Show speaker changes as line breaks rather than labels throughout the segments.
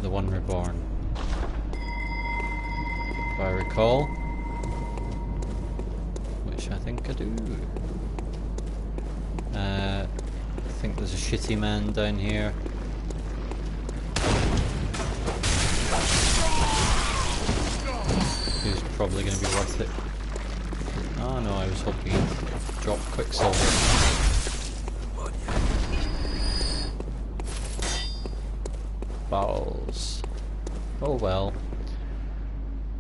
the One Reborn. If I recall. Which I think I do. I think there's a shitty man down here. Who's probably going to be worth it. Oh no, I was hoping he'd drop Quicksilver. Balls. Oh well.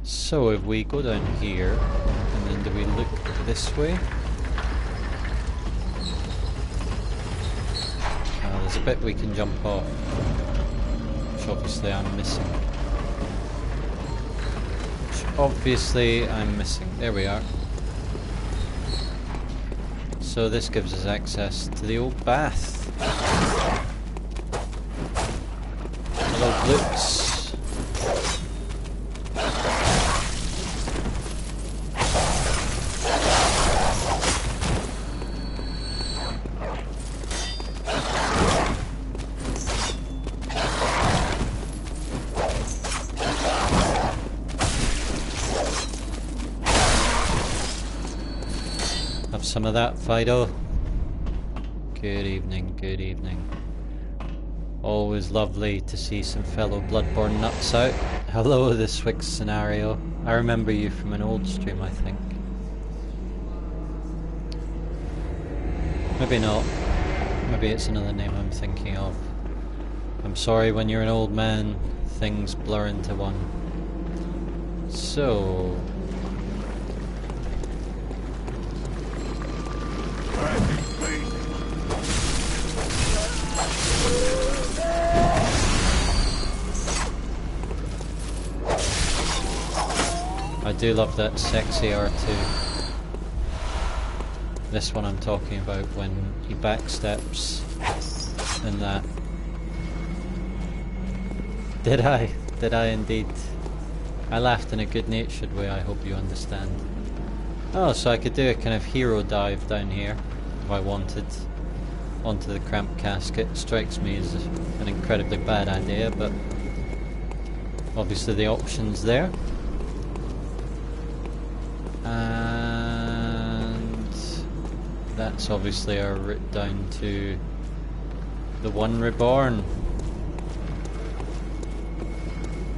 So if we go down here, and then do we look this way? There's a bit we can jump off, which obviously I'm missing. There we are. So this gives us access to the old bath. Hello, Glutes. Have some of that, Fido. Good evening, good evening. Always lovely to see some fellow Bloodborne nuts out. Hello, the Swix scenario. I remember you from an old stream, I think. Maybe not. Maybe it's another name I'm thinking of. I'm sorry, when you're an old man, things blur into one. So... I do love that sexy R2. This one I'm talking about when he backsteps and that. Did I? Did I indeed? I laughed in a good-natured way, I hope you understand. Oh, so I could do a kind of hero dive down here if I wanted onto the cramped casket. Strikes me as an incredibly bad idea, but obviously the option's there. And that's obviously our route down to the One Reborn.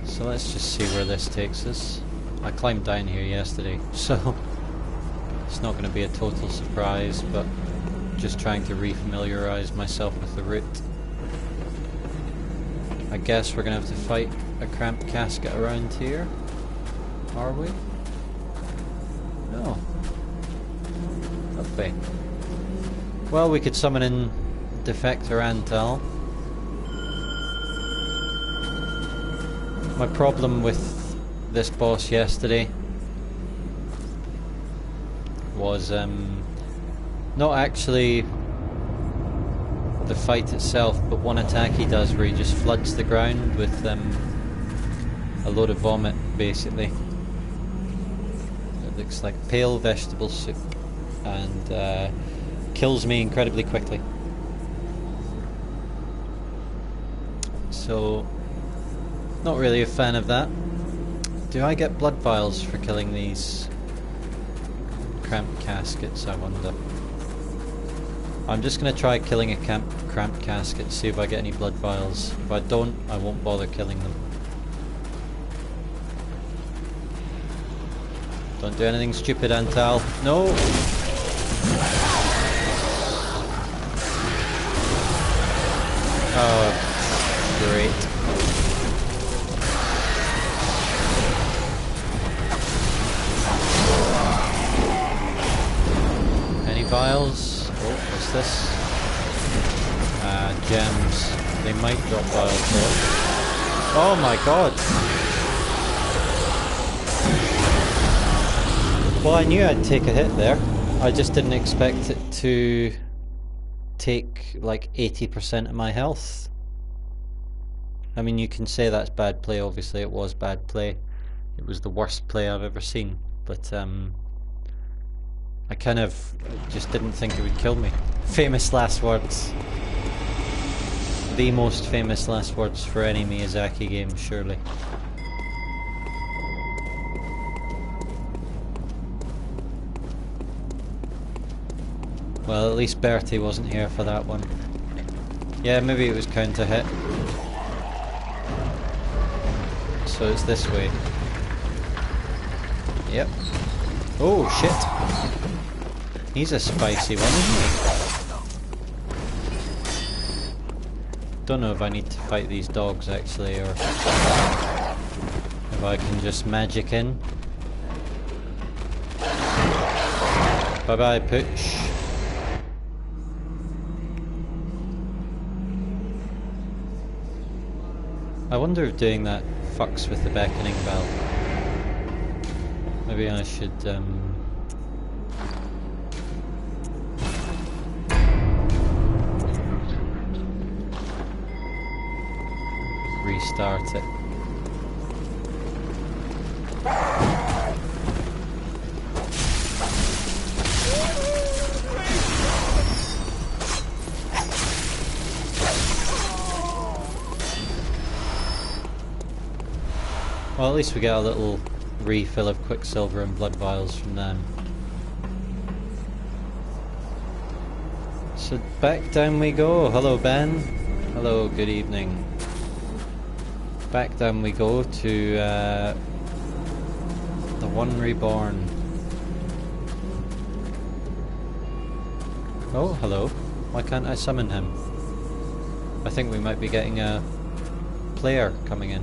So let's just see where this takes us. I climbed down here yesterday, so it's not going to be a total surprise, but just trying to re-familiarise myself with the route. I guess we're going to have to fight a cramped casket around here. Are we? No. Okay. Well, we could summon in Defector Antal. My problem with this boss yesterday was not actually the fight itself, but one attack he does where he just floods the ground with a load of vomit, basically. It looks like pale vegetable soup and kills me incredibly quickly. So, not really a fan of that. Do I get blood vials for killing these cramped caskets, I wonder? I'm just going to try killing a cramped casket, see if I get any blood vials. If I don't, I won't bother killing them. Don't do anything stupid, Antal. No! Oh, great. Any vials? Oh, what's this? Gems. They might drop vials though. Oh my god! Well, I knew I'd take a hit there. I just didn't expect it to take like 80% of my health. I mean, you can say that's bad play. Obviously it was bad play. It was the worst play I've ever seen, but I kind of just didn't think it would kill me. Famous last words. the most famous last words for any Miyazaki game, surely. Well, at least Bertie wasn't here for that one. Yeah, maybe it was counter hit. So it's this way. Yep. Oh shit! He's a spicy one, isn't he? Don't know if I need to fight these dogs actually, or if I can just magic in. Bye bye, Pooch. I wonder if doing that fucks with the beckoning bell. Maybe I should restart it. Well, at least we get a little refill of Quicksilver and blood vials from them. So back down we go. Hello Ben. Hello, good evening. Back down we go to the One Reborn. Oh, hello. Why can't I summon him? I think we might be getting a player coming in.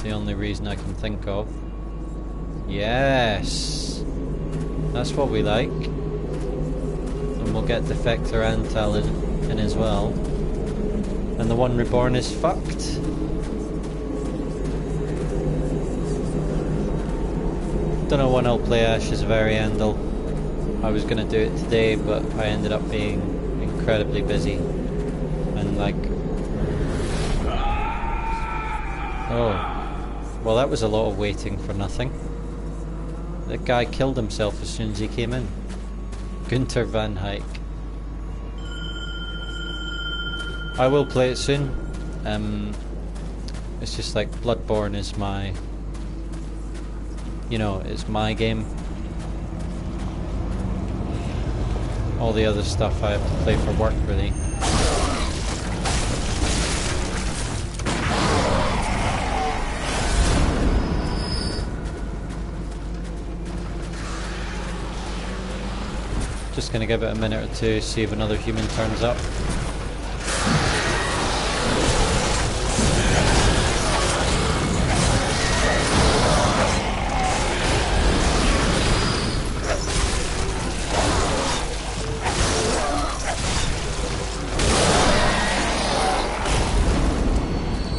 The only reason I can think of. Yes, that's what we like. And we'll get Defector Antal in as well. And the One Reborn is fucked. Don't know when I'll play Ashes of Ariandel. I was gonna do it today, but I ended up being incredibly busy. And like... Oh. Well, that was a lot of waiting for nothing. That guy killed himself as soon as he came in. Gunther Van Heyck. I will play it soon. It's just like Bloodborne is my... You know, it's my game. All the other stuff I have to play for work, really. Just gonna give it a minute or two, see if another human turns up.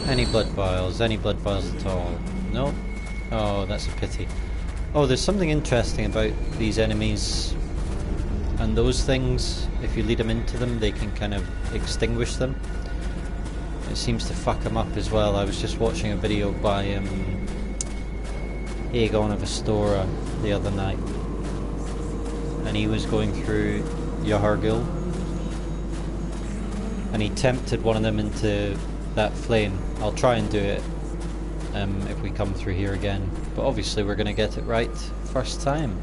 Any blood vials at all? No? Oh, that's a pity. Oh, there's something interesting about these enemies. And those things, if you lead them into them, they can kind of extinguish them. It seems to fuck them up as well. I was just watching a video by Aegon of Astora the other night. And he was going through Yahar'gul. And he tempted one of them into that flame. I'll try and do it if we come through here again. But obviously we're going to get it right first time.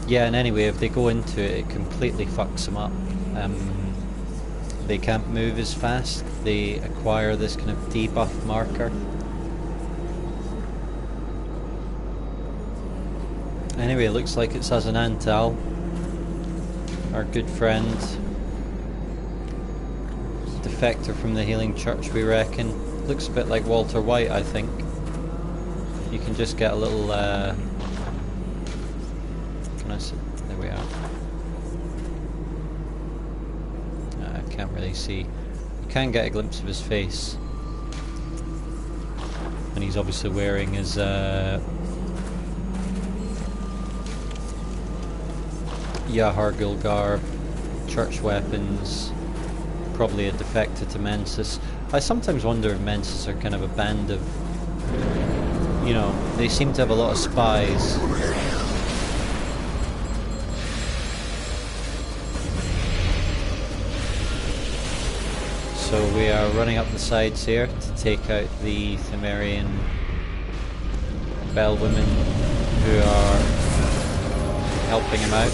Yeah, and anyway, if they go into it, it completely fucks them up. They can't move as fast. They acquire this kind of debuff marker. Anyway, it looks like it's Azan Antal, our good friend. Defector from the Healing Church, we reckon. Looks a bit like Walter White, I think. You can just get a little... There we are. I can't really see. You can get a glimpse of his face. And he's obviously wearing his Yahar'gul garb, church weapons, probably a defector to Mensis. I sometimes wonder if Mensis are kind of a band of... You know, they seem to have a lot of spies. So we are running up the sides here to take out the Thumerian bellwomen who are helping him out.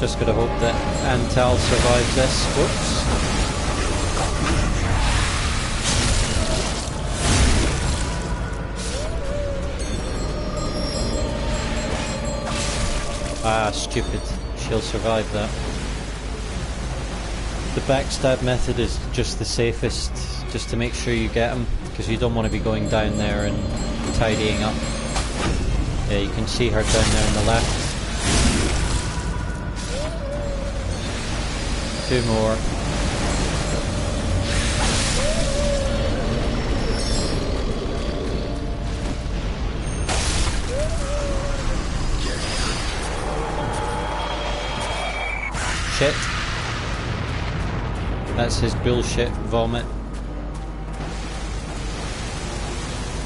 Just gotta hope that Antal survives this. Whoops. Ah, stupid. She'll survive that. The backstab method is just the safest, just to make sure you get them, because you don't want to be going down there and tidying up. Yeah, you can see her down there on the left. 2 more. Shit. That's his bullshit vomit.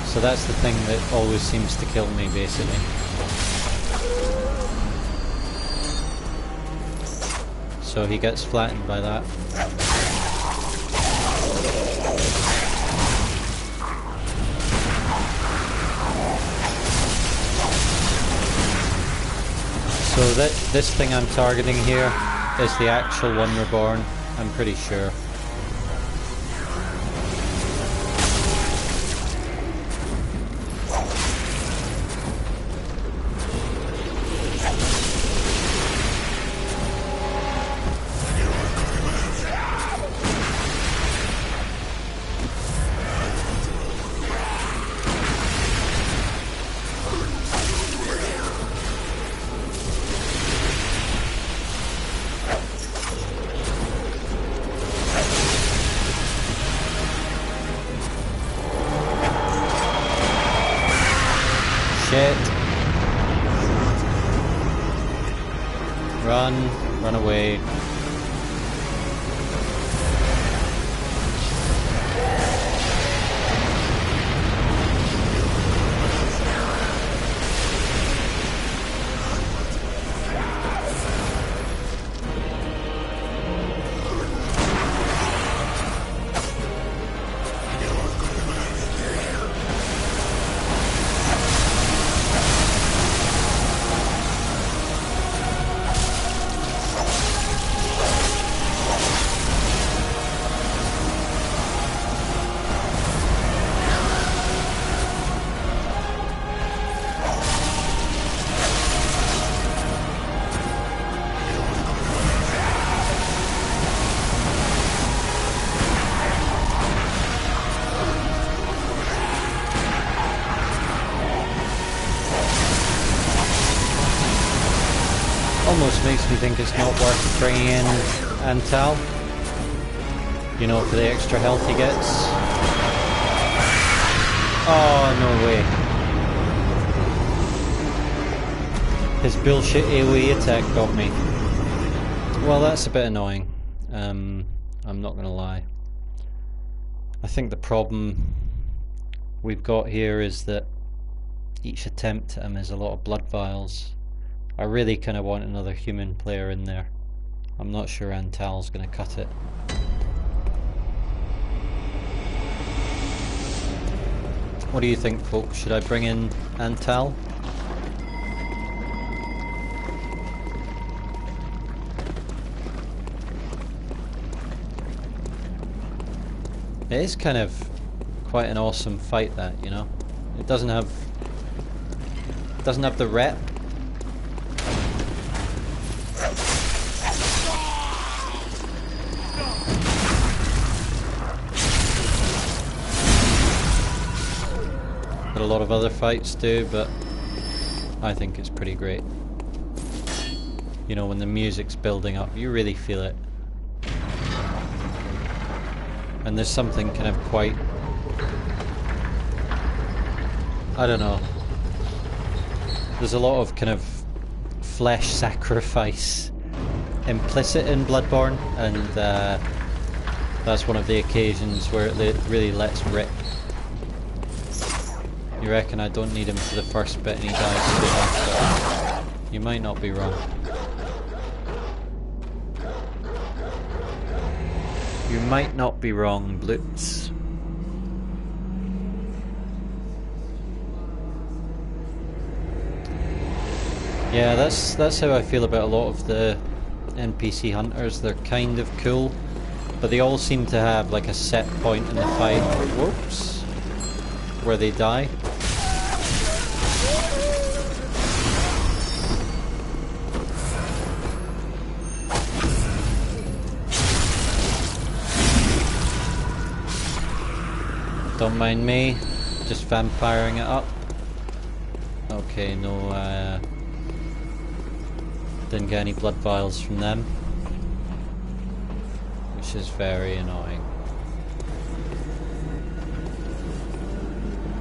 So that's the thing that always seems to kill me, basically. So he gets flattened by that. So this thing I'm targeting here is the actual one reborn, I'm pretty sure. Run away. Almost makes me think it's not worth bringing in Antal, you know, for the extra health he gets. Oh, no way. His bullshit AoE attack got me. Well, that's a bit annoying. I'm not gonna lie. I think the problem we've got here is that each attempt at him is a lot of blood vials. I really kind of want another human player in there. I'm not sure Antal's going to cut it. What do you think, folks? Should I bring in Antal? It is kind of quite an awesome fight, that, you know. It doesn't have the rep. A lot of other fights do, but I think it's pretty great. You know, when the music's building up, you really feel it. And there's something kind of quite, I don't know, there's a lot of kind of flesh sacrifice implicit in Bloodborne, and that's one of the occasions where it really lets rip. You reckon I don't need him for the first bit and he dies straight after? You might not be wrong. You might not be wrong, Blitz. Yeah, that's how I feel about a lot of the NPC hunters. They're kind of cool, but they all seem to have like a set point in the fight, whoops, where they die. Don't mind me, just vampiring it up. Okay, no, didn't get any blood vials from them, which is very annoying.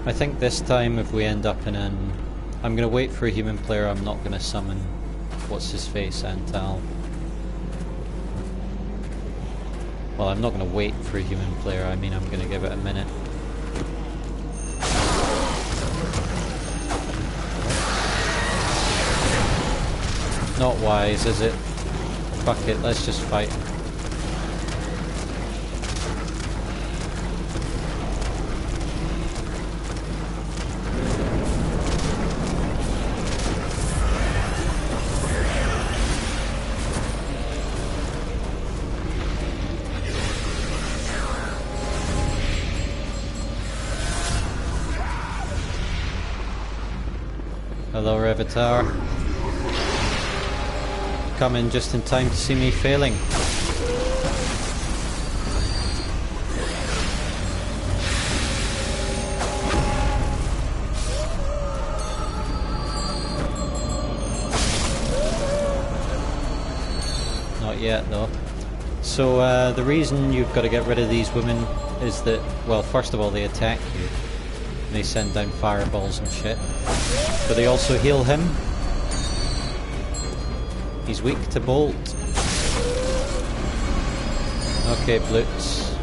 I think this time if we end up in an... I'm going to wait for a human player, I'm not going to summon what's his face, Antal. Well, I'm not going to wait for a human player, I mean I'm going to give it a minute. Not wise, is it? Fuck it, let's just fight. Hello, Revitar. Come in just in time to see me failing. Not yet though. So the reason you've got to get rid of these women is that, well, first of all they attack you. They send down fireballs and shit. But they also heal him. He's weak to bolt. Okay, Blutz.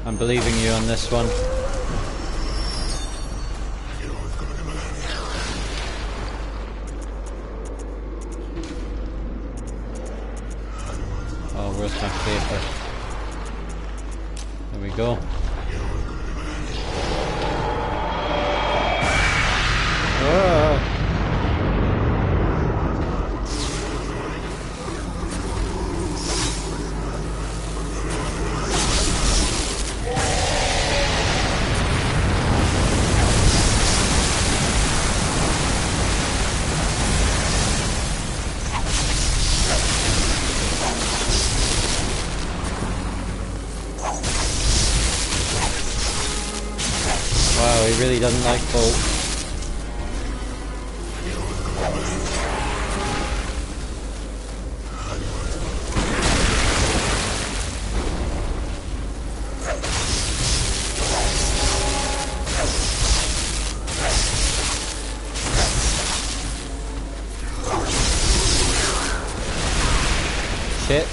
I'm believing you on this one. Oh, where's my paper? There we go. Oh. Wow, he really doesn't like bolt. Shit.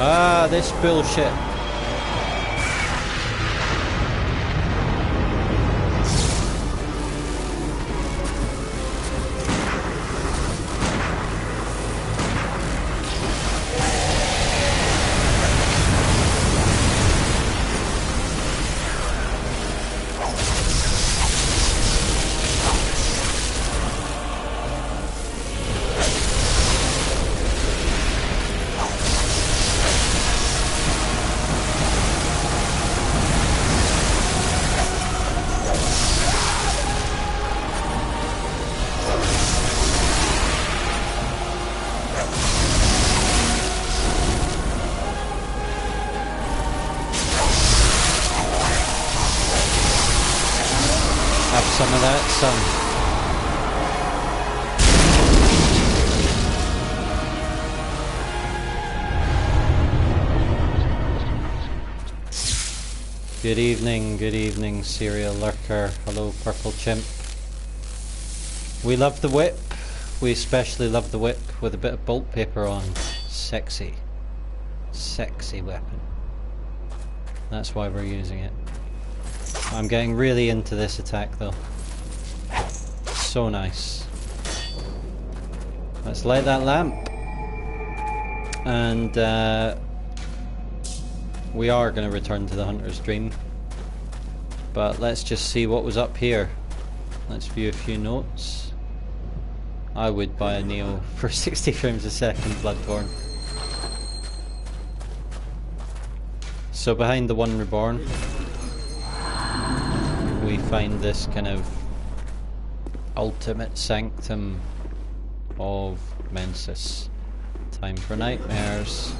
Ah, this bullshit. Have some of that, son. Good evening, Serial Lurker. Hello, Purple Chimp. We love the whip. We especially love the whip with a bit of bolt paper on. Sexy. Sexy weapon. That's why we're using it. I'm getting really into this attack though. So nice. Let's light that lamp. And we are going to return to the Hunter's Dream. But let's just see what was up here. Let's view a few notes. I would buy a Neo for 60 frames a second, Bloodborne. So behind the One Reborn, we find this kind of ultimate sanctum of Mensis. Time for nightmares.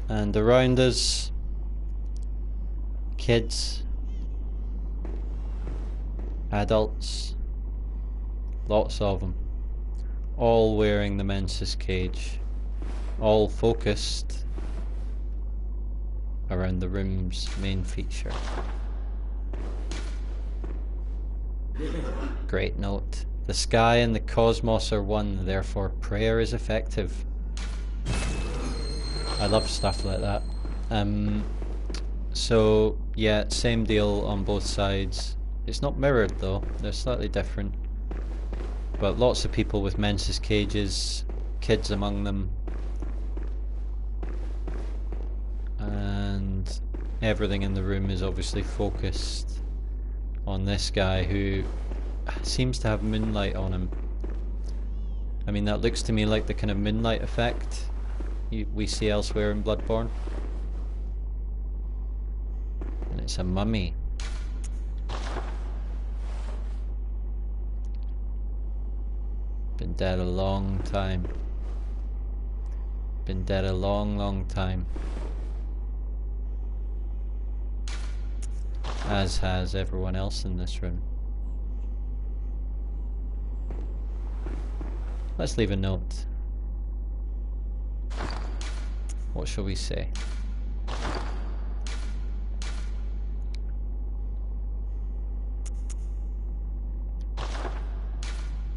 And around us, kids, adults, lots of them, all wearing the Mensis cage, all focused around the room's main feature. Great note. The sky and the cosmos are one, therefore prayer is effective. I love stuff like that. So yeah, same deal on both sides. It's not mirrored though, they're slightly different. But lots of people with Mensis cages, kids among them. And everything in the room is obviously focused on this guy who seems to have moonlight on him. I mean, that looks to me like the kind of moonlight effect we see elsewhere in Bloodborne. And it's a mummy. Been dead a long time. Been dead a long, long time. As has everyone else in this room. Let's leave a note. What shall we say?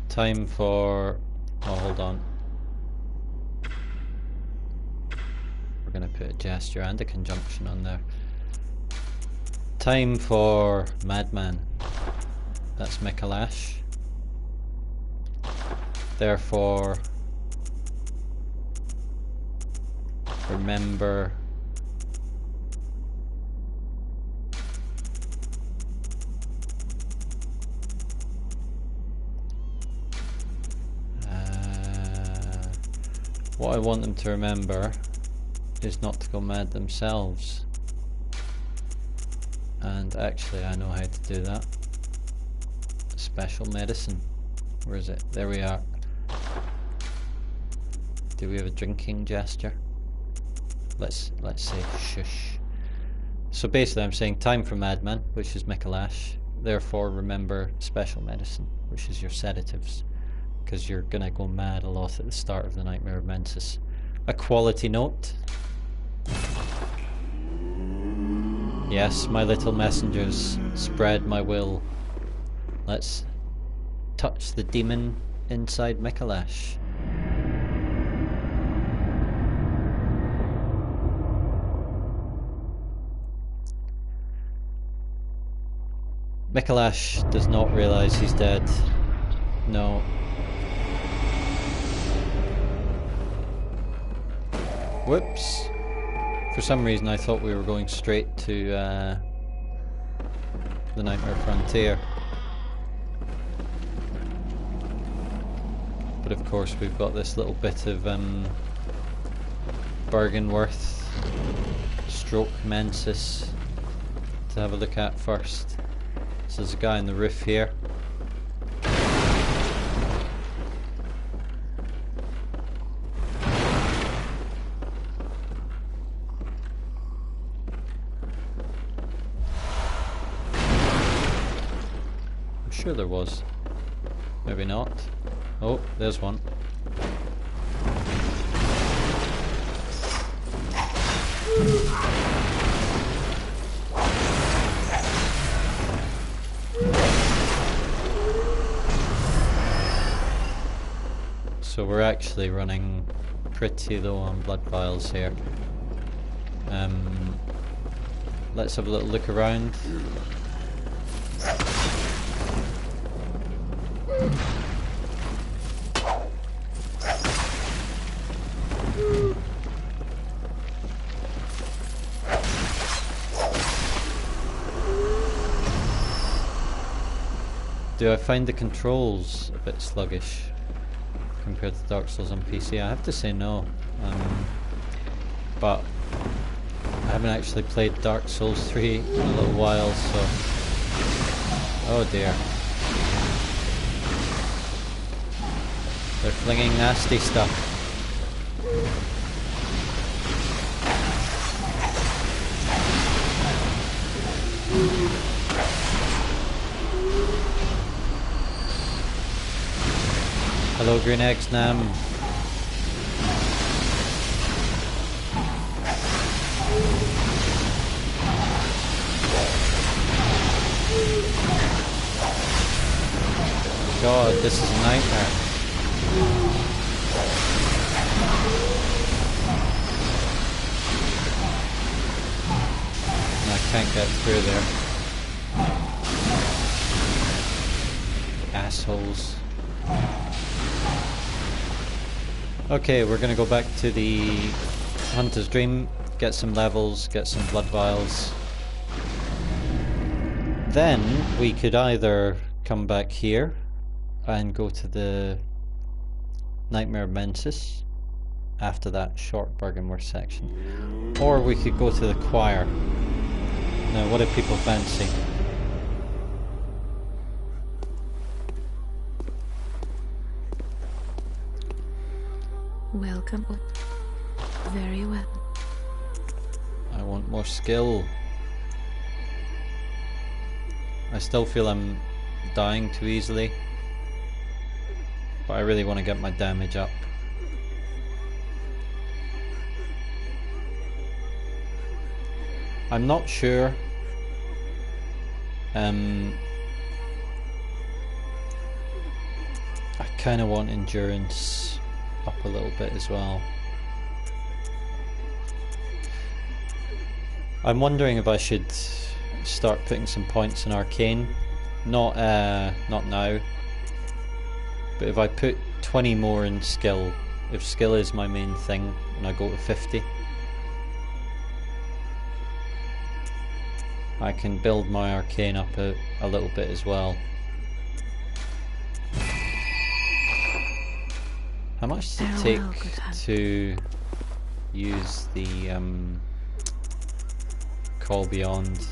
Time for... oh, hold on. We're going to put a gesture and a conjunction on there. Time for Madman. That's Micolash. Therefore, remember what I want them to remember is not to go mad themselves. And actually I know how to do that. Special medicine. Where is it? There we are. Do we have a drinking gesture? Let's say shush. So basically I'm saying time for Madman, which is Micolash. Therefore remember special medicine, which is your sedatives. Because you're gonna go mad a lot at the start of the Nightmare of Mensis. A quality note. Yes, my little messengers, spread my will. Let's touch the demon inside Micolash. Micolash does not realise he's dead. No. Whoops. For some reason I thought we were going straight to the Nightmare Frontier. But of course we've got this little bit of Byrgenwerth stroke Mensis to have a look at first. So there's a guy on the roof here. I'm sure there was. Maybe not. Oh, there's one. So we're actually running pretty low on blood vials here. Let's have a little look around. Do I find the controls a bit sluggish compared to Dark Souls on PC? I have to say no. But I haven't actually played Dark Souls 3 in a little while, so... Oh dear. They're flinging nasty stuff. Hello, Green X Nam. God, this is a nightmare. I can't get through there. Assholes. Okay, we're gonna go back to the Hunter's Dream, get some levels, get some blood vials. Then we could either come back here and go to the Nightmare of Mensis after that short Byrgenwerth section, or we could go to the choir. Now, what do people fancy?
Welcome. Very well.
I want more skill. I still feel I'm dying too easily, but I really want to get my damage up. I'm not sure. I kind of want endurance up a little bit as well. I'm wondering if I should start putting some points in arcane. Not now. But if I put 20 more in skill, if skill is my main thing, and I go to 50, I can build my arcane up a little bit as well. How much does it take to use the Call Beyond?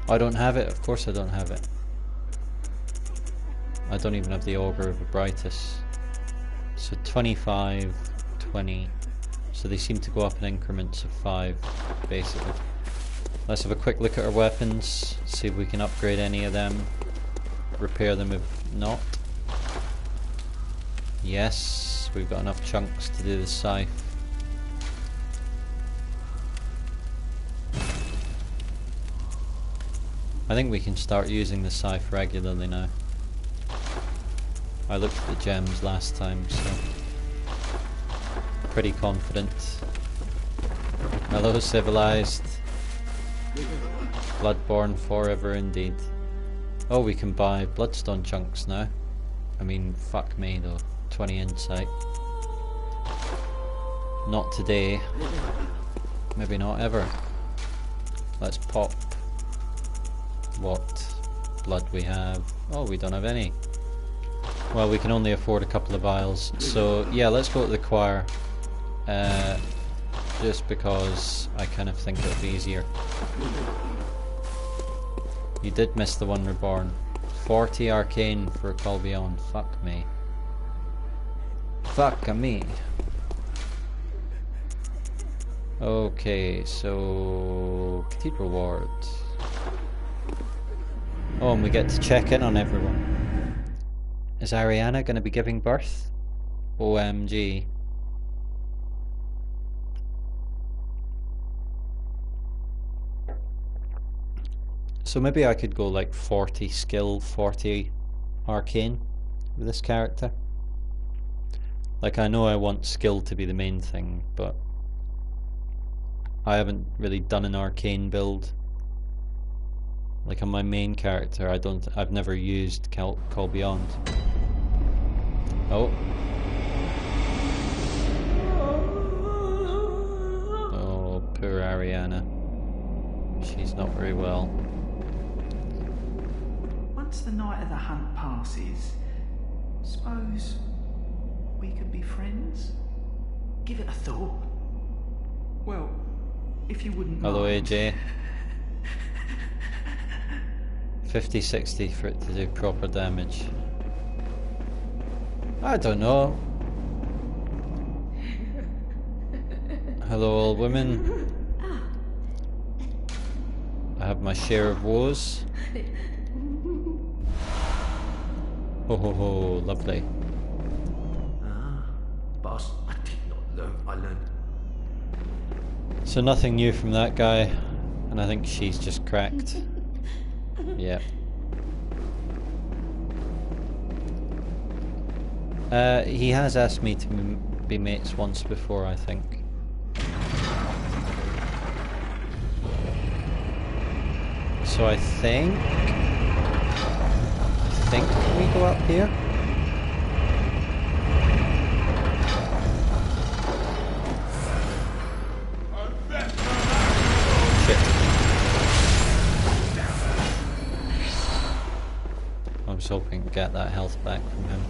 I don't have it, of course I don't have it. I don't even have the Augur of Ebrightus. So 25, 20. So they seem to go up in increments of 5, basically. Let's have a quick look at our weapons, see if we can upgrade any of them, repair them if not. Yes, we've got enough chunks to do the scythe. I think we can start using the scythe regularly now. I looked at the gems last time, so pretty confident. Hello, Civilized. Bloodborne forever indeed. Oh, we can buy bloodstone chunks now. I mean, fuck me though. 20 insight. Not today. Maybe not ever. Let's pop what blood we have. Oh, we don't have any. Well, we can only afford a couple of vials. So yeah, let's go to the choir. Just because I kind of think it'll be easier. You did miss the one reborn. 40 arcane for a Call Beyond. Fuck me. Fuck me. Okay, so Cathedral Ward. Oh, and we get to check in on everyone. Is Ariana going to be giving birth? OMG. So maybe I could go like 40 skill, 40 arcane with this character. Like, I know I want skill to be the main thing, but I haven't really done an arcane build. Like on my main character, I've never used Call Beyond. Oh. Oh, poor Ariana. She's not very well.
Once the night of the hunt passes, suppose we could be friends? Give it a thought. Well, if you wouldn't
Hello,
mind.
AJ. 50-60 for it to do proper damage. I don't know. Hello, old women. I have my share of woes. Ho ho ho, lovely.
Boss, I did not learn. I learned.
So nothing new from that guy, and I think she's just cracked. Yeah. He has asked me to be mates once before, I think. So I think we go up here. I was hoping to get that health back from him.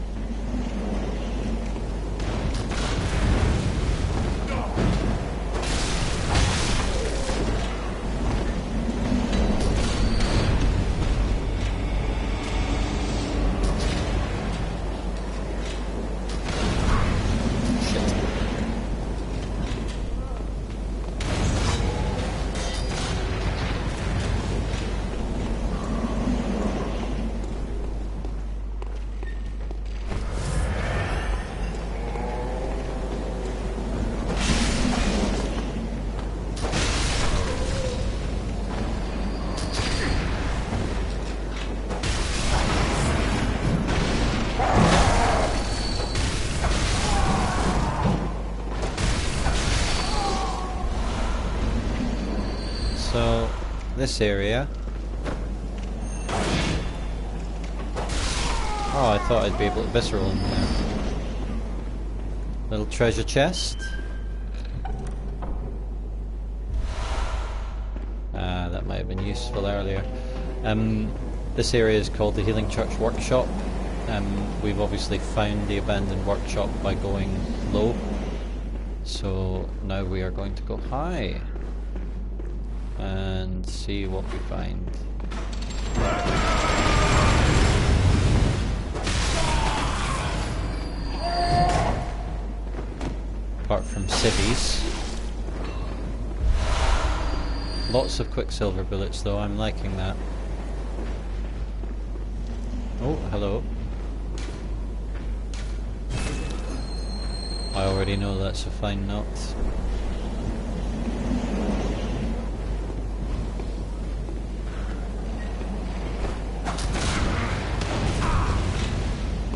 So, this area. Oh, I thought I'd be able to visceral in there. Little treasure chest. Ah, that might have been useful earlier. This area is called the Healing Church Workshop. We've obviously found the abandoned workshop by going low. So now we are going to go high and see what we find. Apart from civvies. Lots of quicksilver bullets though, I'm liking that. Oh, hello. I already know that's a fine knot.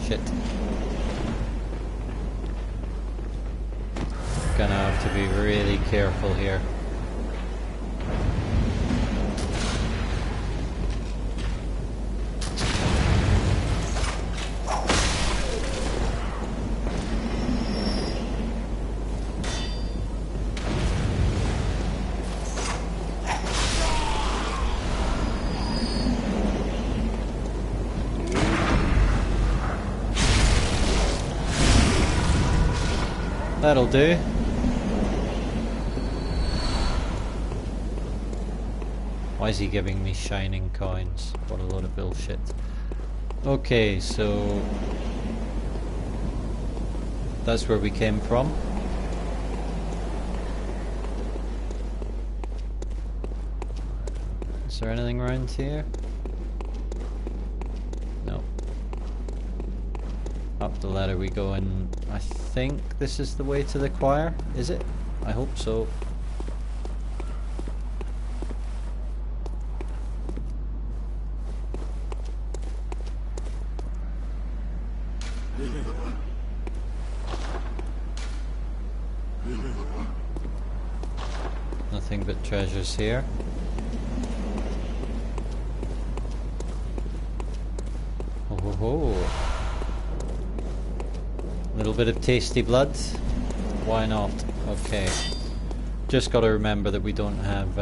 Shit. Gonna have to be really careful here. That'll do. Why is he giving me shining coins? What a load of bullshit. Okay, so that's where we came from. Is there anything around here? No. Up the ladder we go, and I think this is the way to the choir, is it? I hope so. treasures here. Oh ho ho. Little bit of tasty blood. Why not? Okay. Just gotta remember that we don't have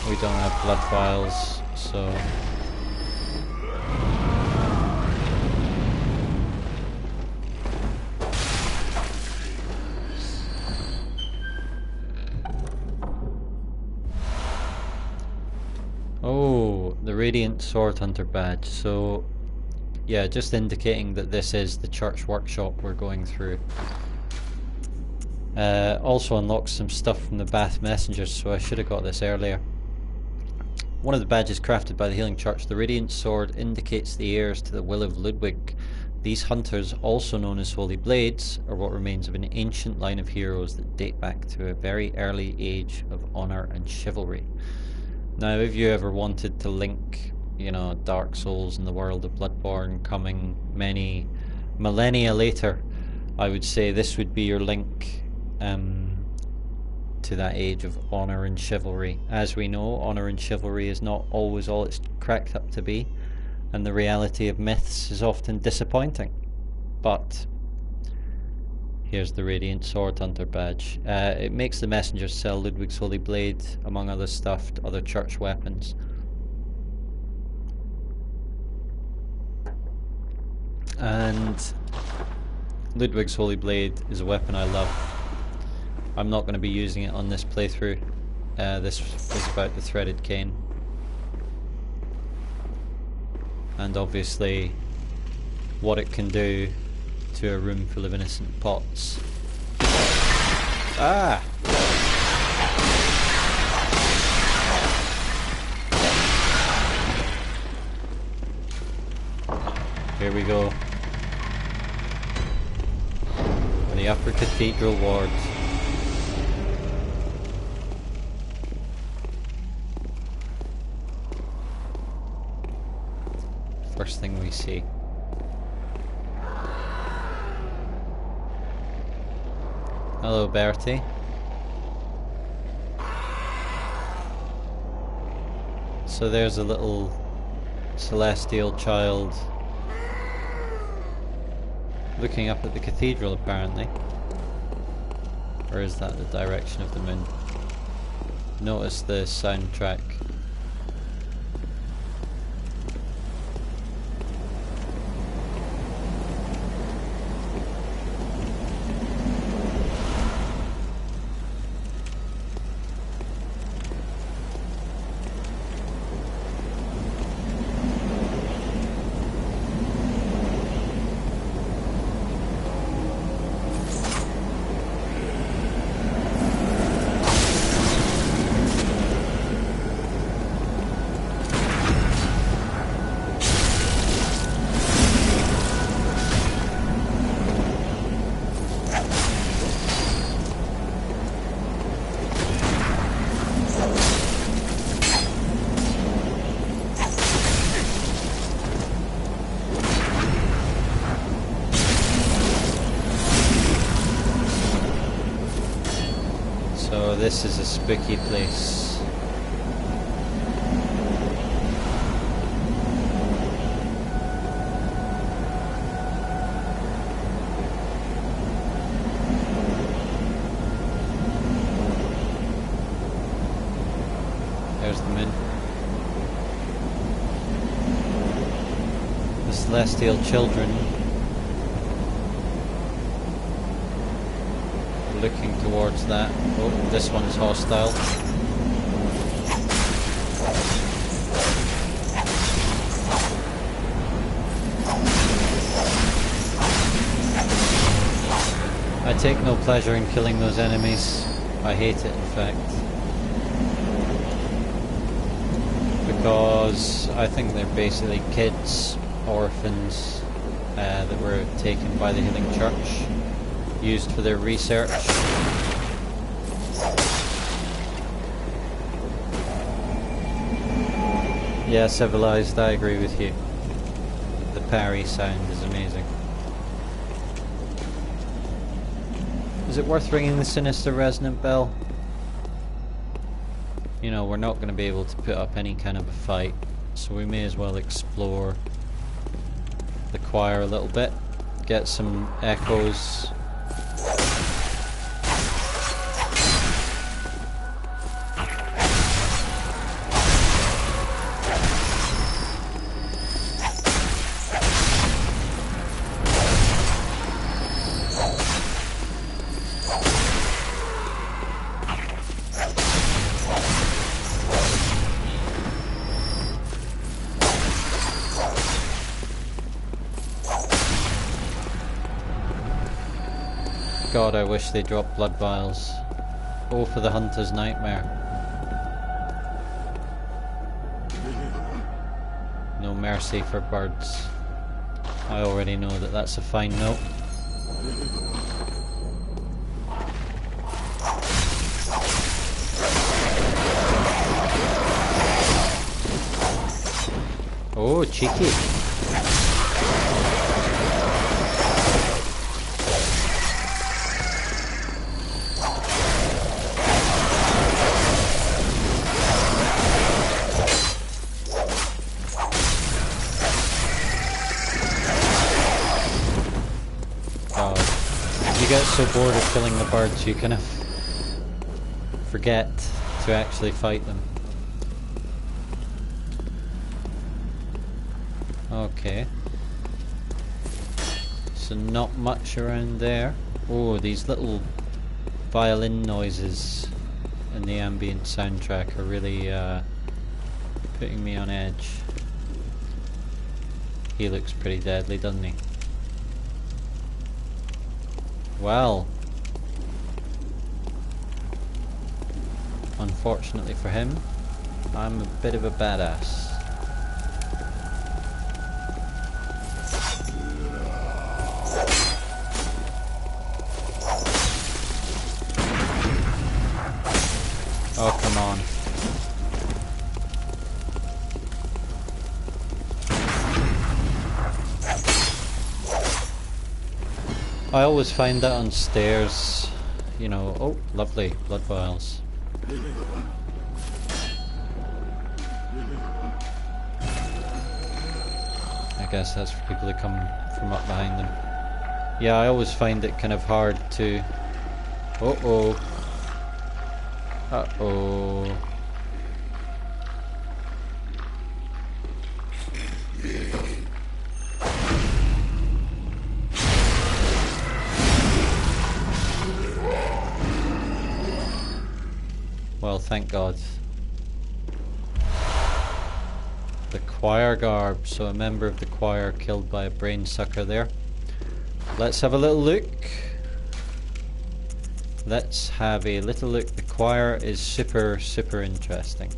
we don't have blood vials, so oh, the Radiant Sword Hunter badge. So yeah, just indicating that this is the church workshop we're going through. Also unlocks some stuff from the Bath Messengers, so I should have got this earlier. One of the badges crafted by the Healing Church, the Radiant Sword, indicates the heirs to the will of Ludwig. These hunters, also known as Holy Blades, are what remains of an ancient line of heroes that date back to a very early age of honour and chivalry. Now, if you ever wanted to link, you know, Dark Souls and the world of Bloodborne coming many millennia later, I would say this would be your link to that age of honour and chivalry. As we know, honour and chivalry is not always all it's cracked up to be, and the reality of myths is often disappointing. But here's the Radiant Sword Hunter badge. It makes the messengers sell Ludwig's Holy Blade, among other stuff, to other church weapons. And Ludwig's Holy Blade is a weapon I love. I'm not going to be using it on this playthrough. This is about the Threaded Cane. And obviously what it can do to a room full of innocent pots. Ah! Here we go. The Upper Cathedral Ward. First thing we see. Hello, Bertie. So there's a little celestial child looking up at the cathedral, apparently. Or is that the direction of the moon? Notice the soundtrack. So this is a spooky place. There's the moon. The celestial children looking towards that. Oh, this one's hostile. I take no pleasure in killing those enemies. I hate it, in fact. Because I think they're basically kids, orphans, that were taken by the Healing Church, used for their research. Yeah, civilized, I agree with you. The parry sound is amazing. Is it worth ringing the sinister resonant bell? You know, we're not going to be able to put up any kind of a fight, so we may as well explore the choir a little bit, get some echoes. God, I wish they dropped blood vials. Oh, for the hunter's nightmare. No mercy for birds. I already know that that's a fine note. Oh, cheeky. You get so bored of killing the birds, you kind of forget to actually fight them. Okay. So not much around there. Oh, these little violin noises in the ambient soundtrack are really putting me on edge. He looks pretty deadly, doesn't he? Well, unfortunately for him, I'm a bit of a badass. Oh, come on. I always find that on stairs, you know. Oh, lovely, blood vials. I guess that's for people that come from up behind them. Yeah, I always find it kind of hard to... Uh-oh. Uh-oh. Well, thank God. The choir garb, so a member of the choir killed by a brain sucker there. Let's have a little look. Let's have a little look. The choir is super interesting.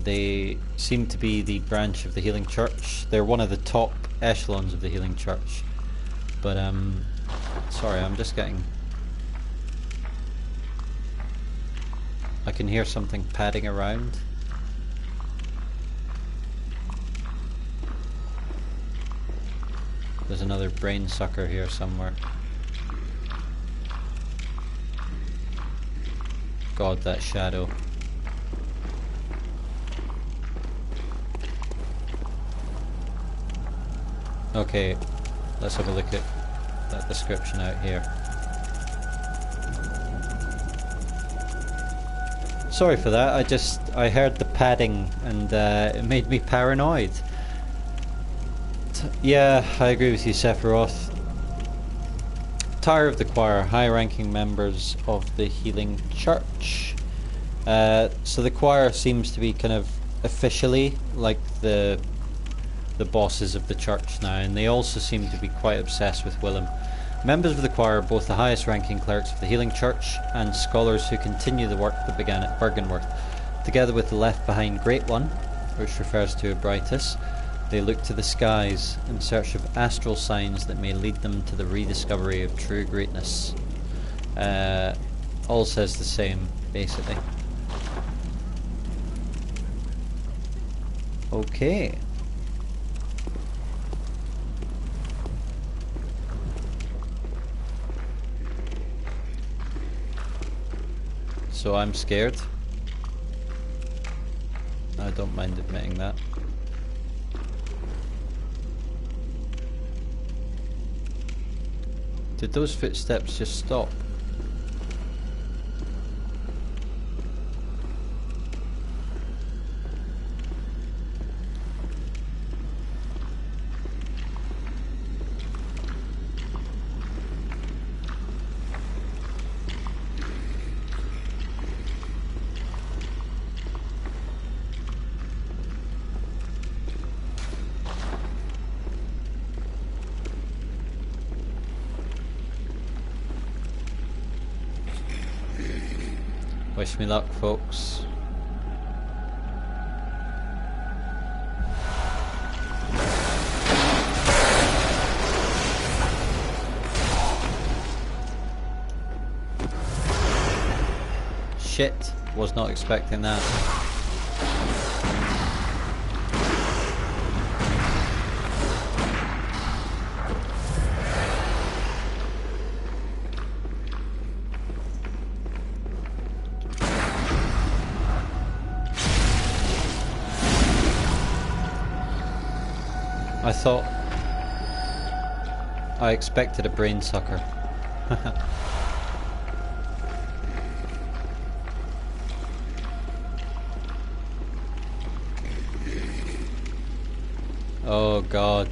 They seem to be the branch of the Healing Church. They're one of the top echelons of the Healing Church. But sorry, I'm just getting... I can hear something padding around. There's another brain sucker here somewhere. God, that shadow. Okay, let's have a look at that description out here. Sorry for that, I heard the padding and it made me paranoid. Yeah, I agree with you, Sephiroth. Tower of the Choir, high-ranking members of the Healing Church. So the choir seems to be kind of officially like the bosses of the church now, and they also seem to be quite obsessed with Willem. Members of the choir are both the highest ranking clerics of the Healing Church and scholars who continue the work that began at Byrgenwerth. Together with the Left Behind Great One, which refers to Ebrightus, they look to the skies in search of astral signs that may lead them to the rediscovery of true greatness. All says the same, basically. Okay, So I'm scared. I don't mind admitting that. Did those footsteps just stop? Wish me luck, folks. Shit, was not expecting that. I thought I expected a brain sucker. Oh God.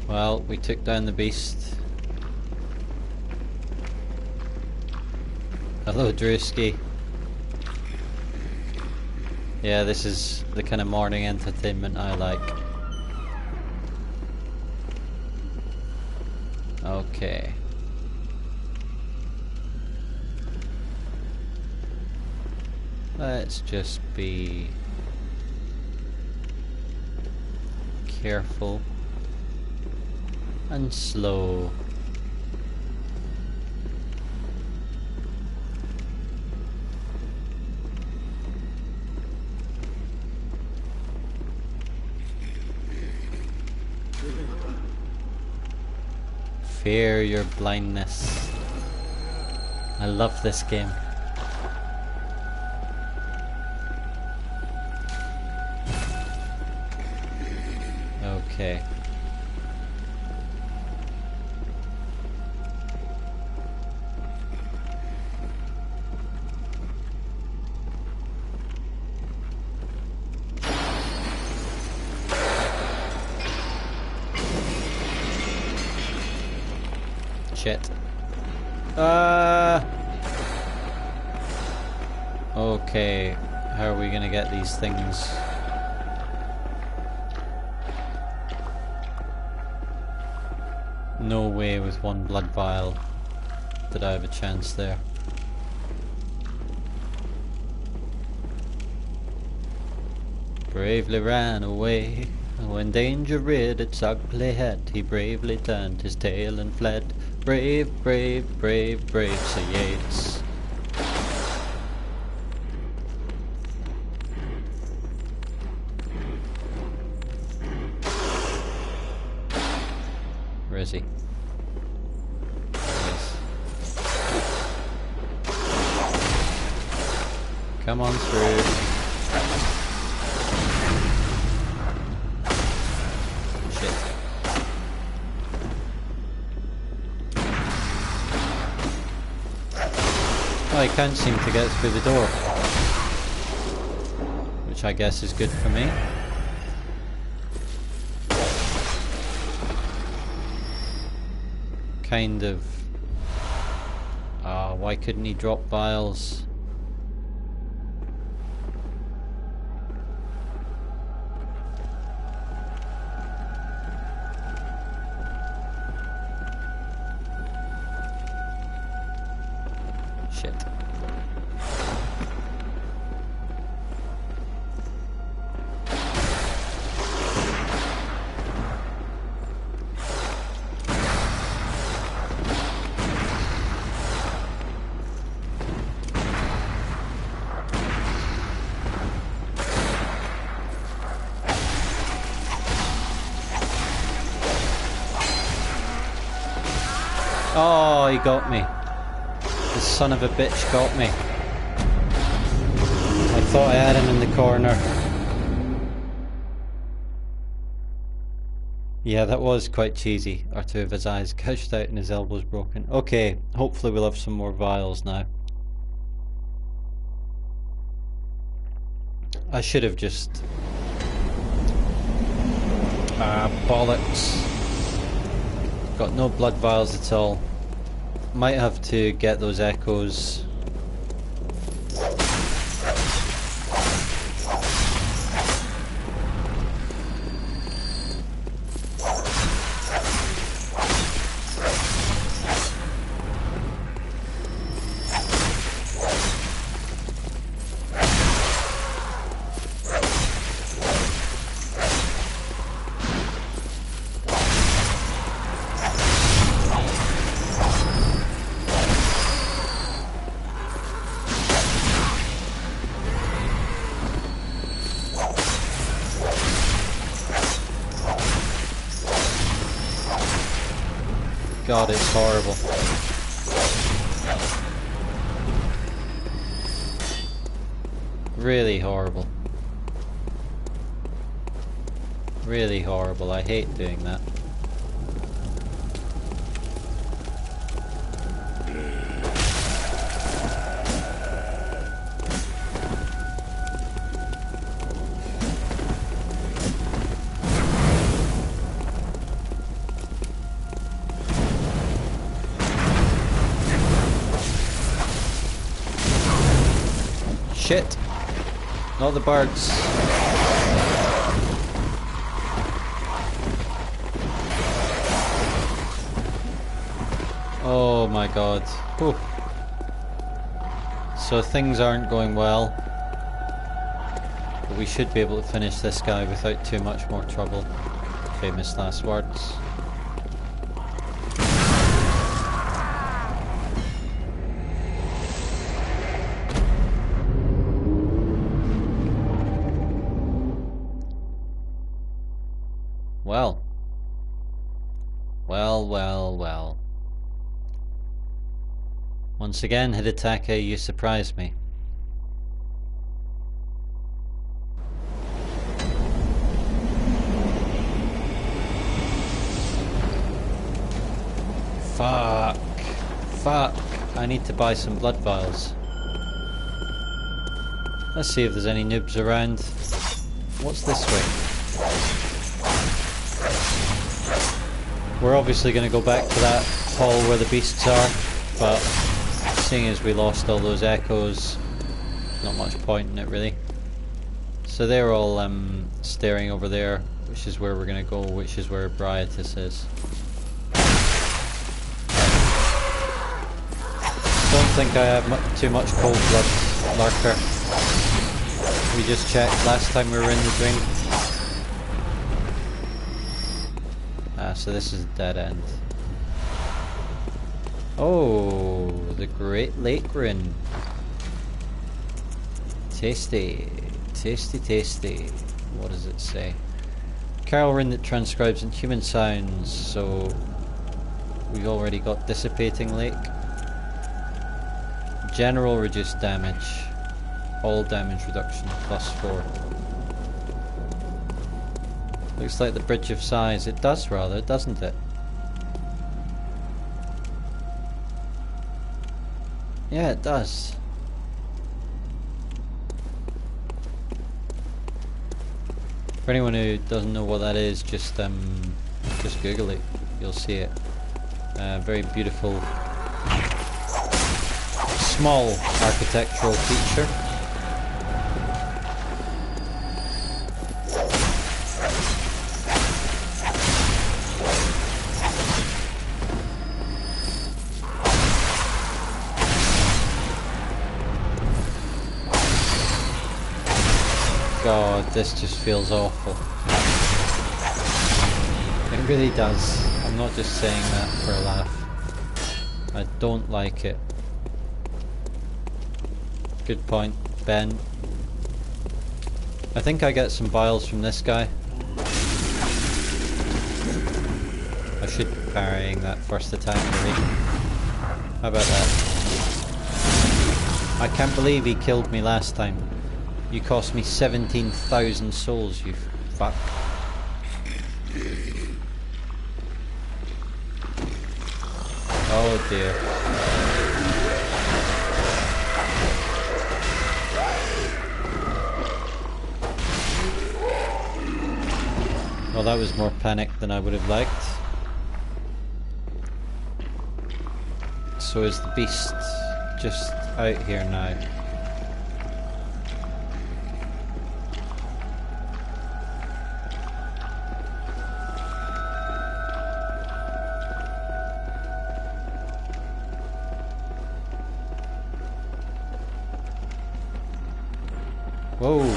Well, we took down the beast. Hello, Drewski. Yeah, this is the kind of morning entertainment I like. Okay. Let's just be careful and slow. Fear your blindness. I love this game. Okay. Shit. Okay, how are we gonna get these things? No way with one blood vial did I have a chance there. Bravely ran away. When danger reared its ugly head, he bravely turned his tail and fled. Brave, brave, brave, brave, Sir Yates. Where is he? Yes. Come on through. I can't seem to get through the door, which I guess is good for me. Kind of. Why couldn't he drop vials? Shit. Oh, he got me. The son of a bitch got me. I thought I had him in the corner. Yeah, that was quite cheesy. Or two of his eyes gouged out and his elbows broken. Okay, hopefully we'll have some more vials now. I should have just... bollocks. Got no blood vials at all. Might have to get those echoes. God, it's horrible. Really horrible. Really horrible. I hate doing that. Shit! Not the birds. Oh my god. Whew. So things aren't going well. But we should be able to finish this guy without too much more trouble. Famous last words. Well. Well. Once again, Hidetaka, you surprised me. Fuck. I need to buy some blood vials. Let's see if there's any noobs around. What's this way? We're obviously going to go back to that hall where the beasts are, but seeing as we lost all those echoes, not much point in it really. So they're all staring over there, which is where we're going to go, which is where Bryatus is. Don't think I have too much cold blood, Lurker. We just checked last time we were in the drink. So this is a dead end. Oh, the Great Lake Rune. Tasty. What does it say? Carol rune that transcribes in human sounds, so we've already got Dissipating Lake. General reduced damage. All damage reduction +4. Looks like the Bridge of Sighs. It does rather, doesn't it? Yeah, it does. For anyone who doesn't know what that is, just Google it. You'll see it. Very beautiful, small architectural feature. God, this just feels awful. It really does. I'm not just saying that for a laugh. I don't like it. Good point, Ben. I think I get some vials from this guy. I should parrying that first attack, maybe. How about that? I can't believe he killed me last time. You cost me 17,000 souls, you fuck. Oh dear. Well, that was more panic than I would have liked. So is the beast just out here now? Whoa.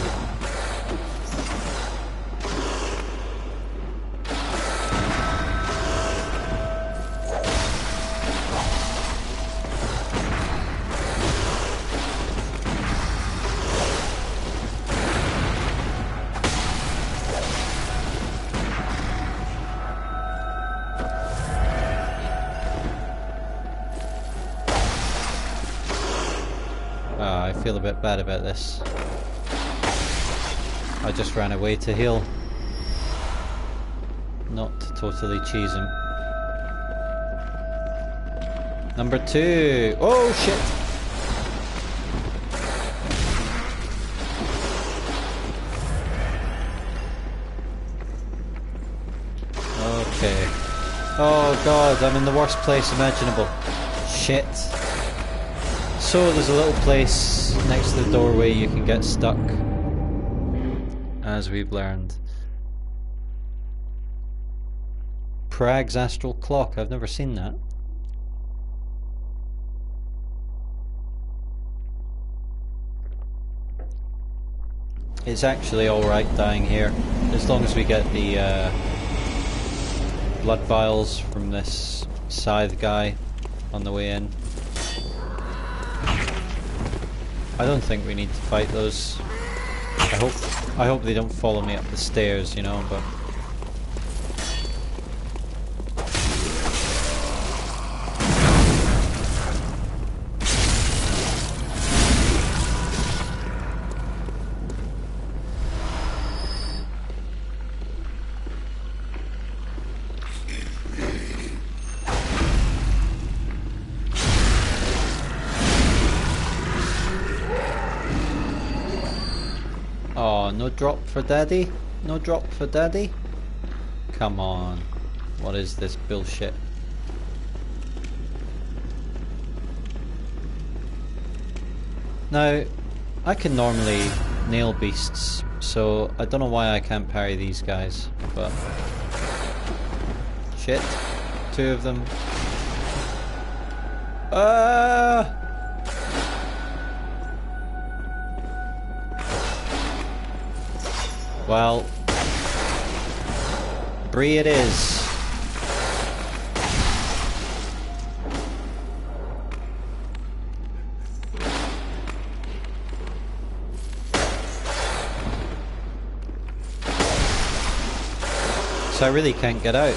I feel a bit bad about this. I just ran away to heal. Not to totally cheese him. Number 2! Oh shit! Okay. Oh god, I'm in the worst place imaginable. Shit. So there's a little place next to the doorway you can get stuck. As we've learned. Prague's Astral Clock. I've never seen that. It's actually alright dying here, as long as we get the blood vials from this scythe guy on the way in. I don't think we need to fight those. I hope they don't follow me up the stairs, you know, but... Oh, no drop for daddy? No drop for daddy? Come on. What is this bullshit? Now, I can normally nail beasts, so I don't know why I can't parry these guys, but... Shit. 2 of them. Well, Bree it is. So I really can't get out.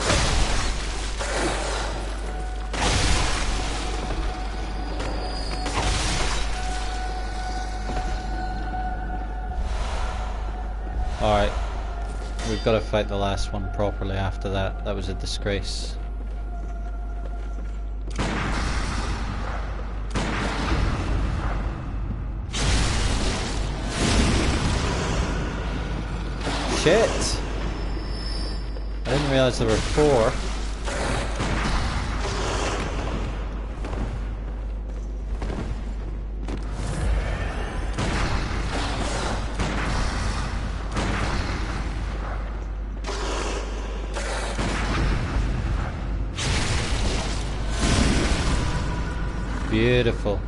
Alright, we've got to fight the last one properly after that. That was a disgrace. Shit! I didn't realise there were 4. Beautiful.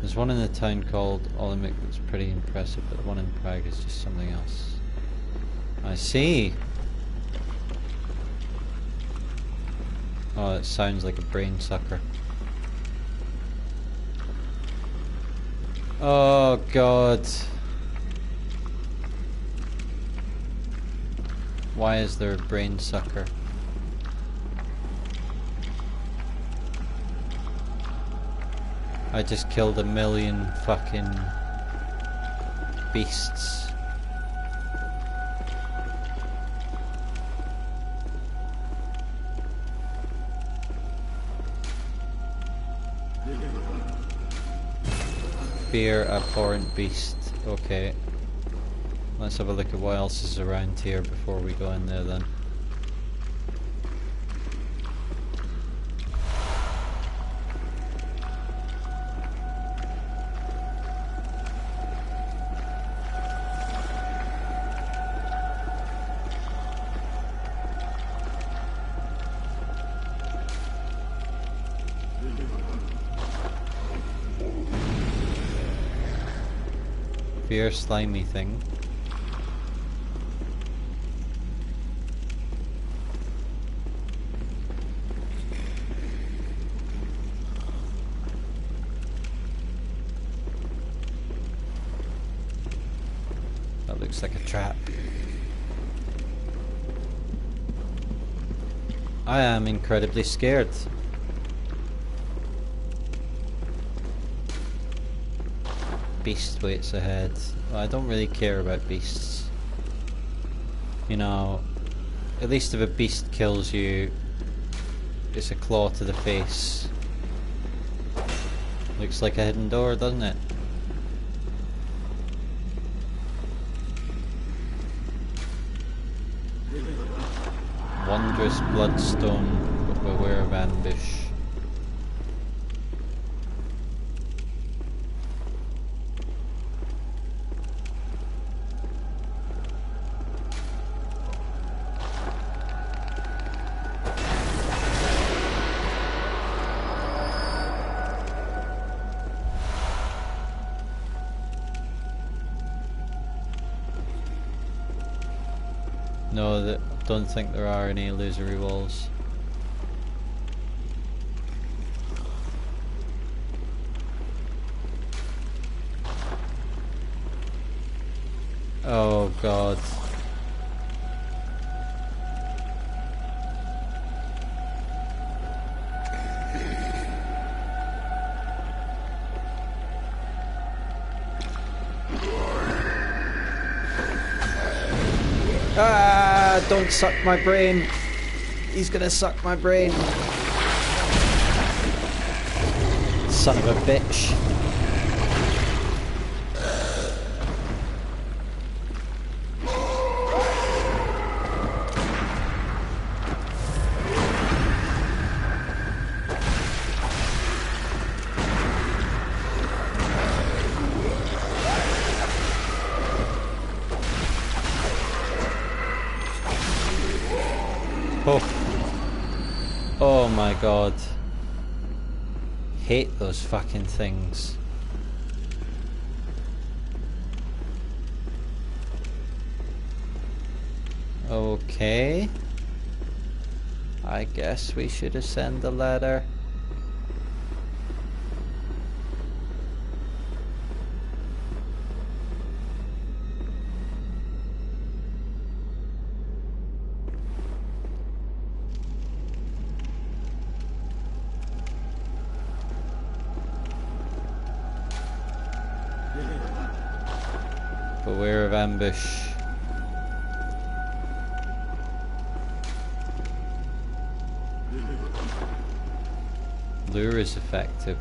There's one in the town called Olympic that's pretty impressive, but the one in Prague is just something else. I see. Oh, it sounds like a brain sucker. Oh god. Why is there a brain sucker? I just killed 1,000,000 fucking beasts. Fear abhorrent beast. Okay. Let's have a look at what else is around here before we go in there then. Fear slimy thing. That looks like a trap. I am incredibly scared. Beast waits ahead. Well, I don't really care about beasts. You know, at least if a beast kills you, it's a claw to the face. Looks like a hidden door, doesn't it? Wondrous bloodstone, but beware of ambush. No, don't think there are any illusory walls. Oh god. Ah, don't suck my brain. He's gonna suck my brain. Son of a bitch. Oh my god. Hate those fucking things. Okay. I guess we should ascend the ladder. Beware of ambush. Lure is effective.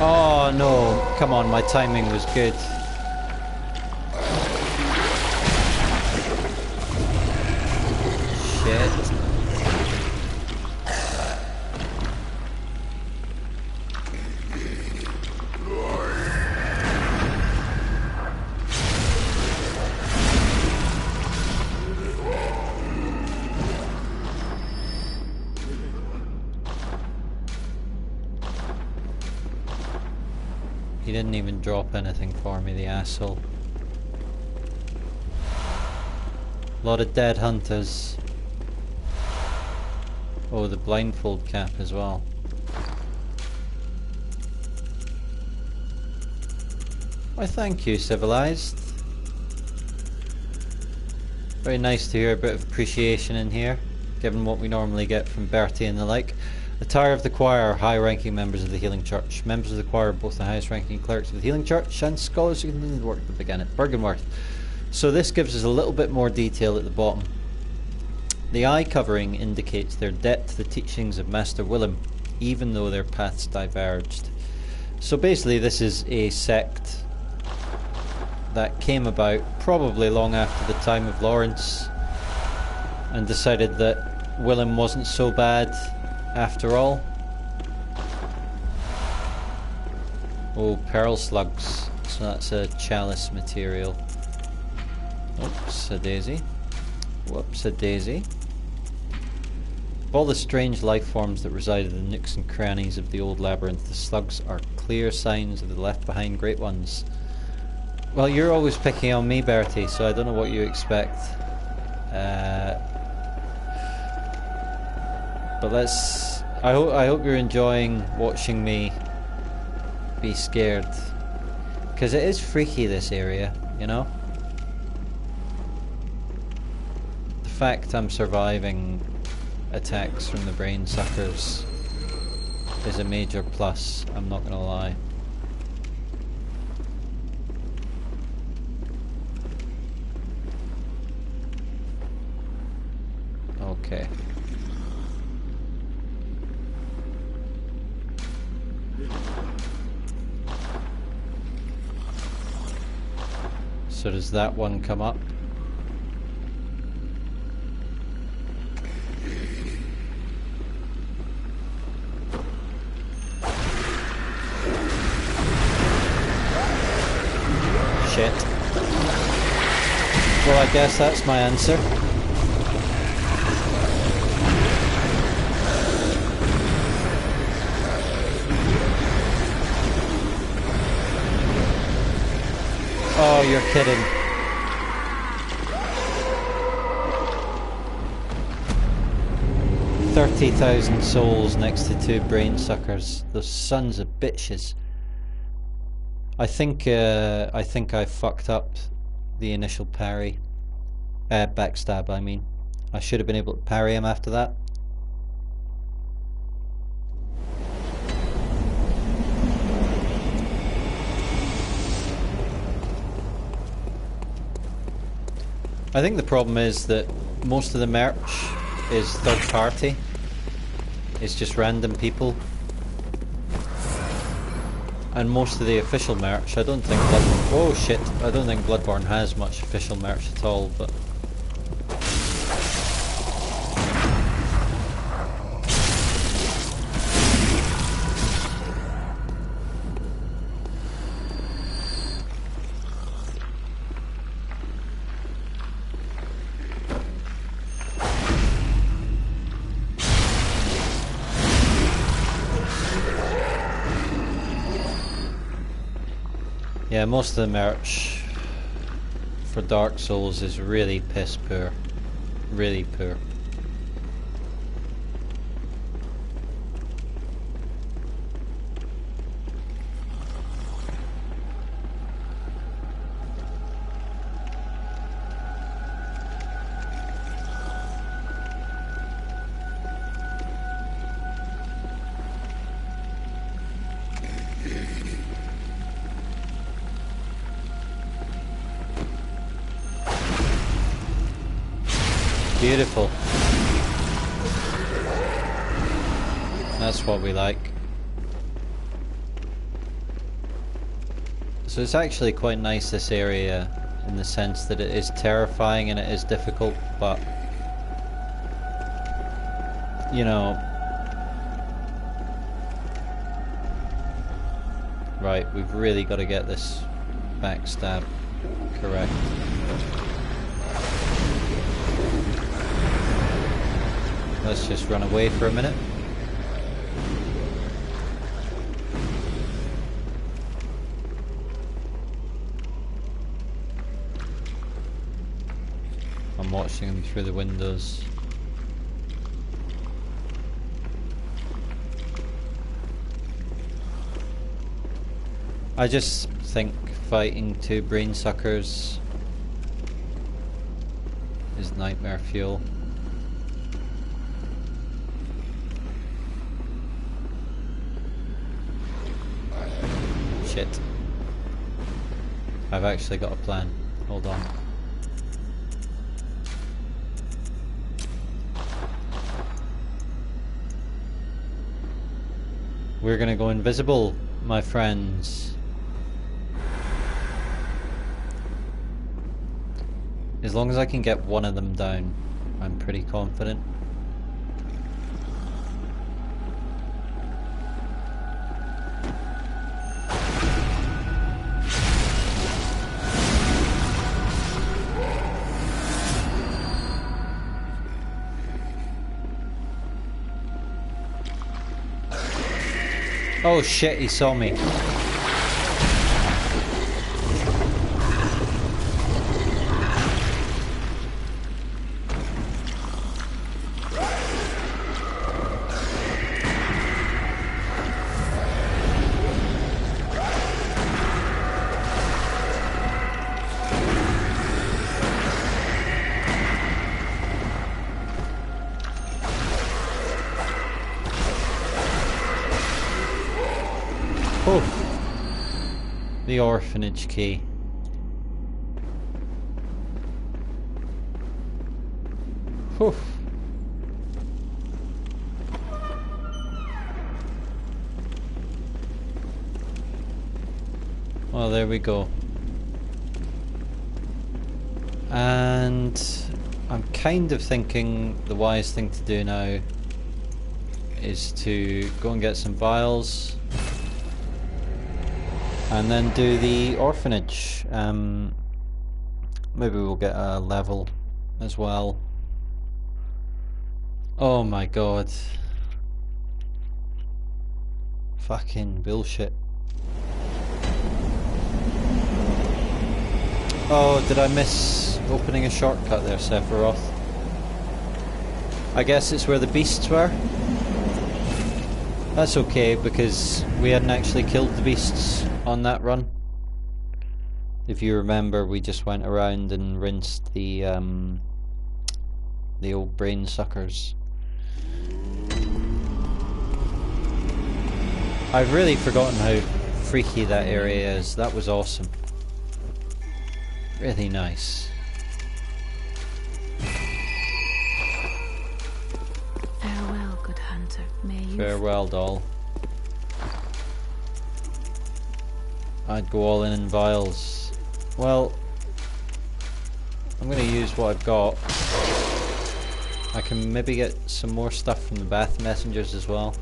Oh no, come on, my timing was good. Shit. He didn't even drop anything for me, the asshole. A lot of dead hunters. Oh, the blindfold cap as well. Why, thank you, Civilized. Very nice to hear a bit of appreciation in here, given what we normally get from Bertie and the like. Attire of the choir are high-ranking members of the Healing Church. Members of the choir are both the highest-ranking clerics of the Healing Church and scholars who continue the work that began at Bergenworth. So this gives us a little bit more detail at the bottom. The eye covering indicates their debt to the teachings of Master Willem, even though their paths diverged. So basically this is a sect that came about probably long after the time of Lawrence and decided that Willem wasn't so bad after all. Oh, pearl slugs. So that's a chalice material. Oops, a daisy. Whoops, a daisy. Of all the strange life forms that resided in the nooks and crannies of the old labyrinth, the slugs are clear signs of the left behind great ones. Well, you're always picking on me, Bertie, so I don't know what you expect. But let's... I hope you're enjoying watching me be scared. Because it is freaky, this area, you know? The fact I'm surviving attacks from the brain suckers is a major plus, I'm not gonna lie. Okay. So does that one come up? Shit. Well, I guess that's my answer. Oh, you're kidding. $30,000 souls next to 2 brain suckers. Those sons of bitches. I think I fucked up the initial parry. Backstab, I mean. I should have been able to parry him after that. I think the problem is that most of the merch is third party. It's just random people. And most of the official merch, I don't think oh shit, I don't think Bloodborne has much official merch at all, but... Yeah, most of the merch for Dark Souls is really piss poor. Really poor. Beautiful. That's what we like. So it's actually quite nice, this area, in the sense that it is terrifying and it is difficult, but you know, right, we've really got to get this backstab correct. Let's just run away for a minute. I'm watching him through the windows. I just think fighting two brain suckers is nightmare fuel. Shit. I've actually got a plan. Hold on. We're gonna go invisible, my friends. As long as I can get one of them down, I'm pretty confident. Oh shit, he saw me. The orphanage key. Whew. Well, there we go. And I'm kind of thinking the wise thing to do now is to go and get some vials. And then do the orphanage. Maybe we'll get a level as well. Oh my god. Fucking bullshit. Oh, did I miss opening a shortcut there, Sephiroth? I guess it's where the beasts were. That's okay, because we hadn't actually killed the beasts on that run. If you remember, we just went around and rinsed the old brain suckers. I've really forgotten how freaky that area is. That was awesome. Really nice.
Farewell, good hunter. May you
Farewell, doll. I'd go all in vials. Well, I'm going to use what I've got. I can maybe get some more stuff from the Bath Messengers as well.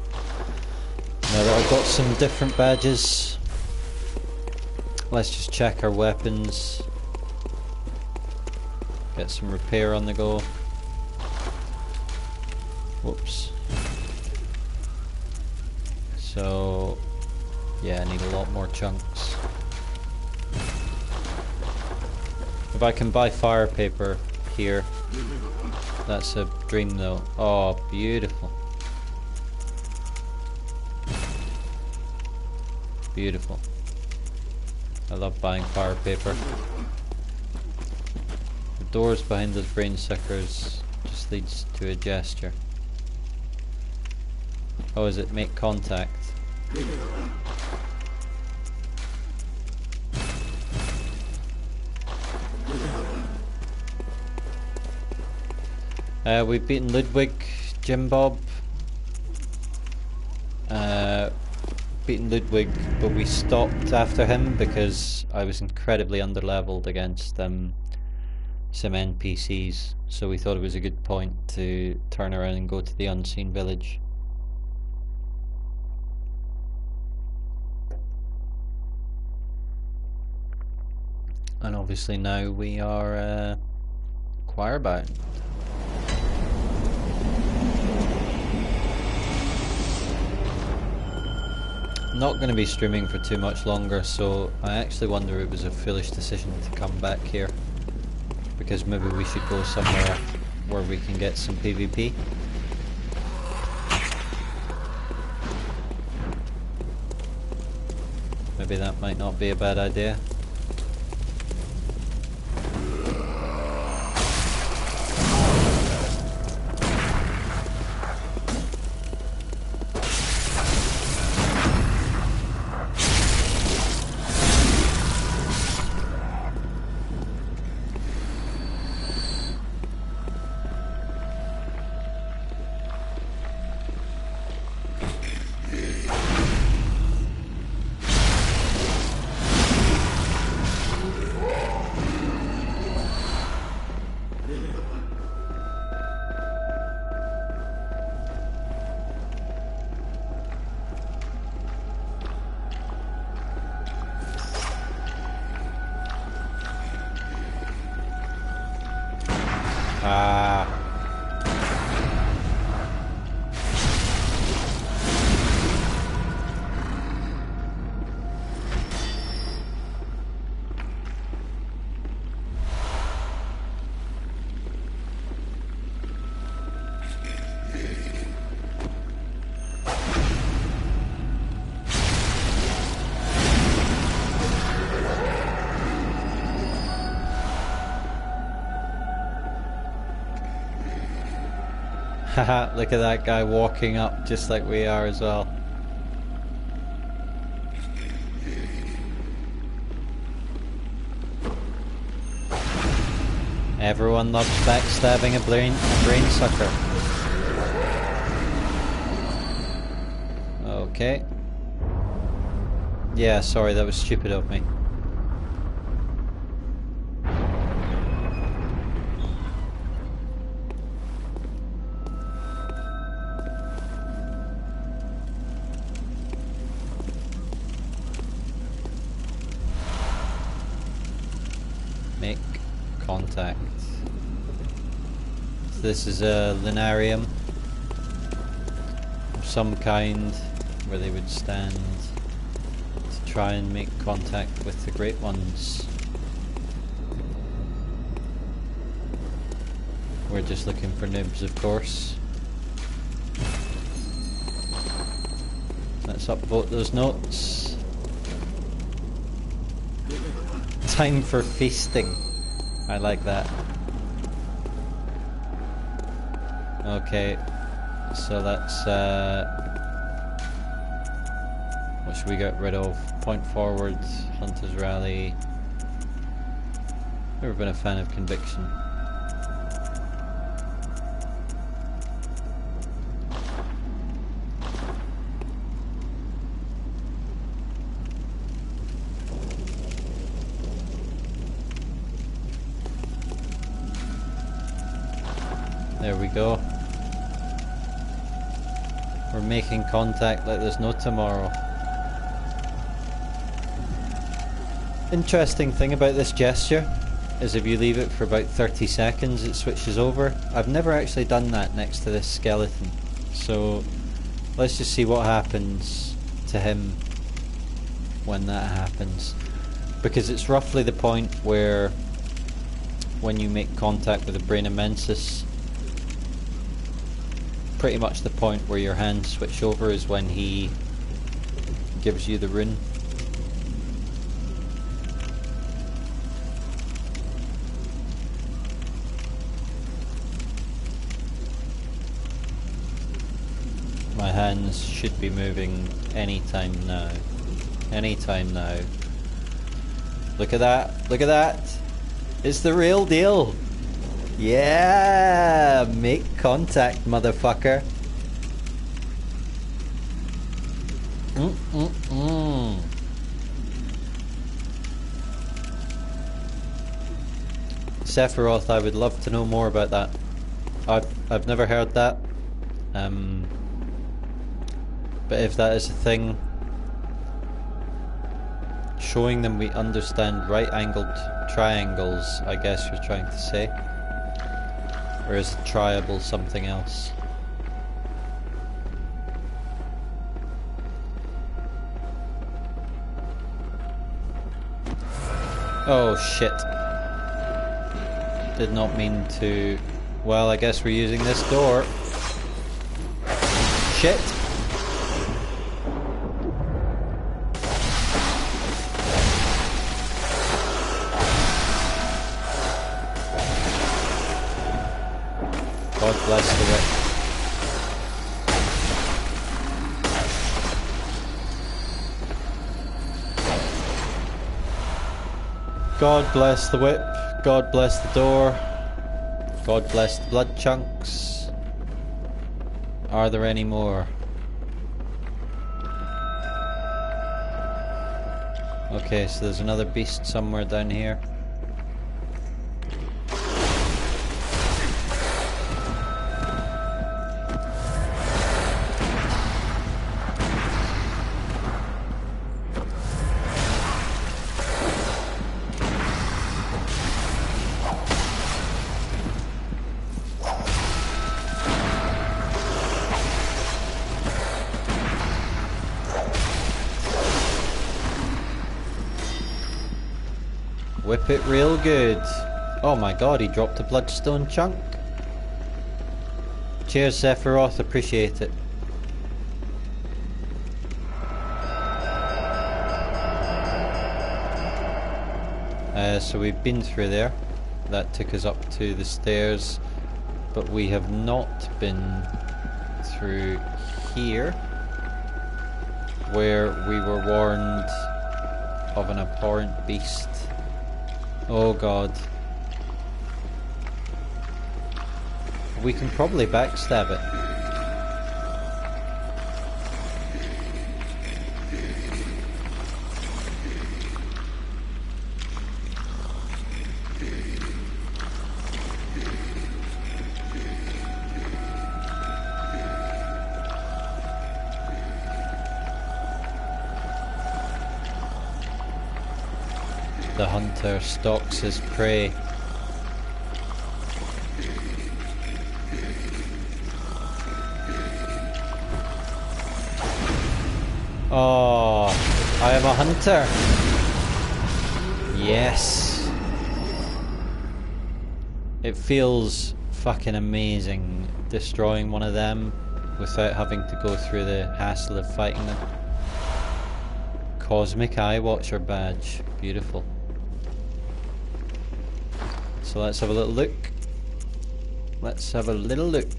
Now that I've got some different badges, let's just check our weapons. Get some repair on the go. Whoops. So, yeah, I need a lot more chunks. If I can buy fire paper here, that's a dream though. Oh, beautiful. Beautiful. I love buying fire paper. The doors behind those brain suckers just leads to a gesture. Oh, is it make contact? We've beaten Ludwig, Jim Bob. Beaten Ludwig, but we stopped after him because I was incredibly underleveled against some NPCs, so we thought it was a good point to turn around and go to the Unseen Village. And obviously now we are choir bound. Not going to be streaming for too much longer, so I actually wonder if it was a foolish decision to come back here. Because maybe we should go somewhere where we can get some PvP. Maybe that might not be a bad idea. Haha, look at that guy walking up just like we are as well. Everyone loves backstabbing a brain sucker. Okay. Yeah, sorry, that was stupid of me. Make contact. So this is a lunarium of some kind where they would stand to try and make contact with the Great Ones. We're just looking for noobs, of course. Let's upvote those notes. Time for feasting. I like that. Okay, so that's what should we get rid of? Point Forward, Hunter's Rally. Never been a fan of Conviction. There we go. We're making contact like there's no tomorrow. Interesting thing about this gesture is if you leave it for about 30 seconds it switches over. I've never actually done that next to this skeleton. So let's just see what happens to him when that happens. Because it's roughly the point where when you make contact with the Brain Immensis, pretty much the point where your hands switch over is when he gives you the rune. My hands should be moving anytime now. Anytime now. Look at that. Look at that. It's the real deal. Yeah, make contact, motherfucker. Sephiroth, I would love to know more about that. I've never heard that. But if that is a thing, showing them we understand right-angled triangles, I guess you're trying to say. Or is it triable something else? Oh shit. Did not mean to... Well, I guess we're using this door. Shit! God bless the whip. God bless the whip. God bless the door. God bless the blood chunks. Are there any more? Okay, so there's another beast somewhere down here. Whip it real good. Oh my god, he dropped a bloodstone chunk. Cheers, Sephiroth, appreciate it. So we've been through there. That took us up to the stairs, but we have not been through here, where we were warned of an abhorrent beast. Oh god. We can probably backstab it. The hunter stalks his prey. Oh, I am a hunter. Yes. It feels fucking amazing destroying one of them without having to go through the hassle of fighting them. Cosmic Eye Watcher badge. Beautiful. So let's have a little look. Let's have a little look.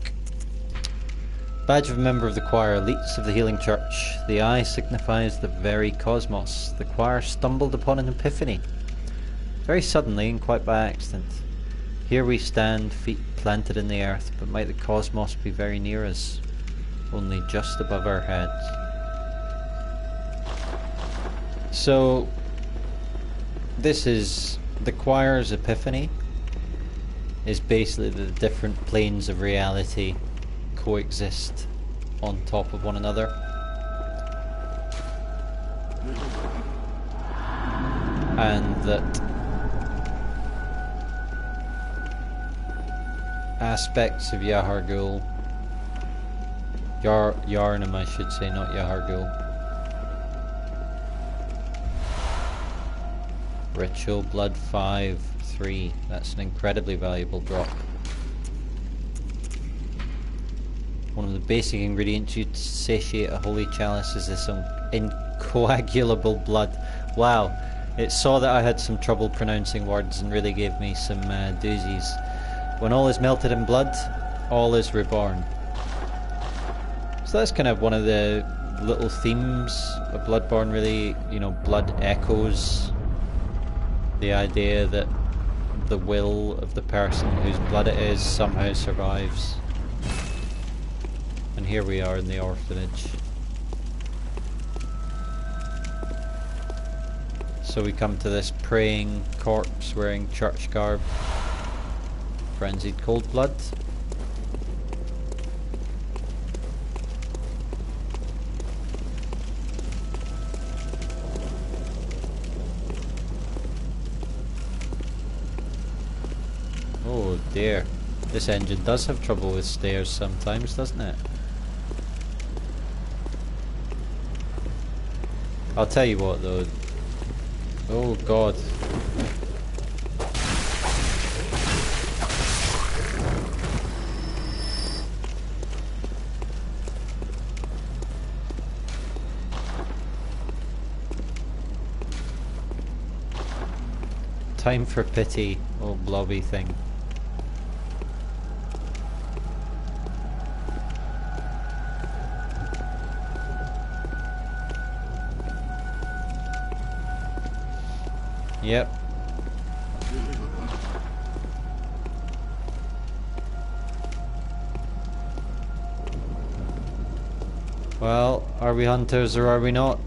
Badge of a member of the choir, elites of the Healing Church. The eye signifies the very cosmos. The choir stumbled upon an epiphany, very suddenly and quite by accident. Here we stand, feet planted in the earth, but might the cosmos be very near us, only just above our heads. So, this is the choir's epiphany. Is basically the different planes of reality coexist on top of one another. And that aspects of Yahar'gul, Yharnam I should say, not Yahar'gul. Ritual Blood 5-3. That's an incredibly valuable drop. One of the basic ingredients used to satiate a holy chalice is this incoagulable blood. Wow, it saw that I had some trouble pronouncing words and really gave me some doozies. When all is melted in blood, all is reborn. So that's kind of one of the little themes of Bloodborne, really. You know, blood echoes. The idea that the will of the person whose blood it is somehow survives. And here we are in the orphanage. So we come to this praying corpse wearing church garb. Frenzied cold blood. Oh dear. This engine does have trouble with stairs sometimes, doesn't it? I'll tell you what though. Oh god. time for pity, old blobby thing. Yep. Well, are we hunters or are we not?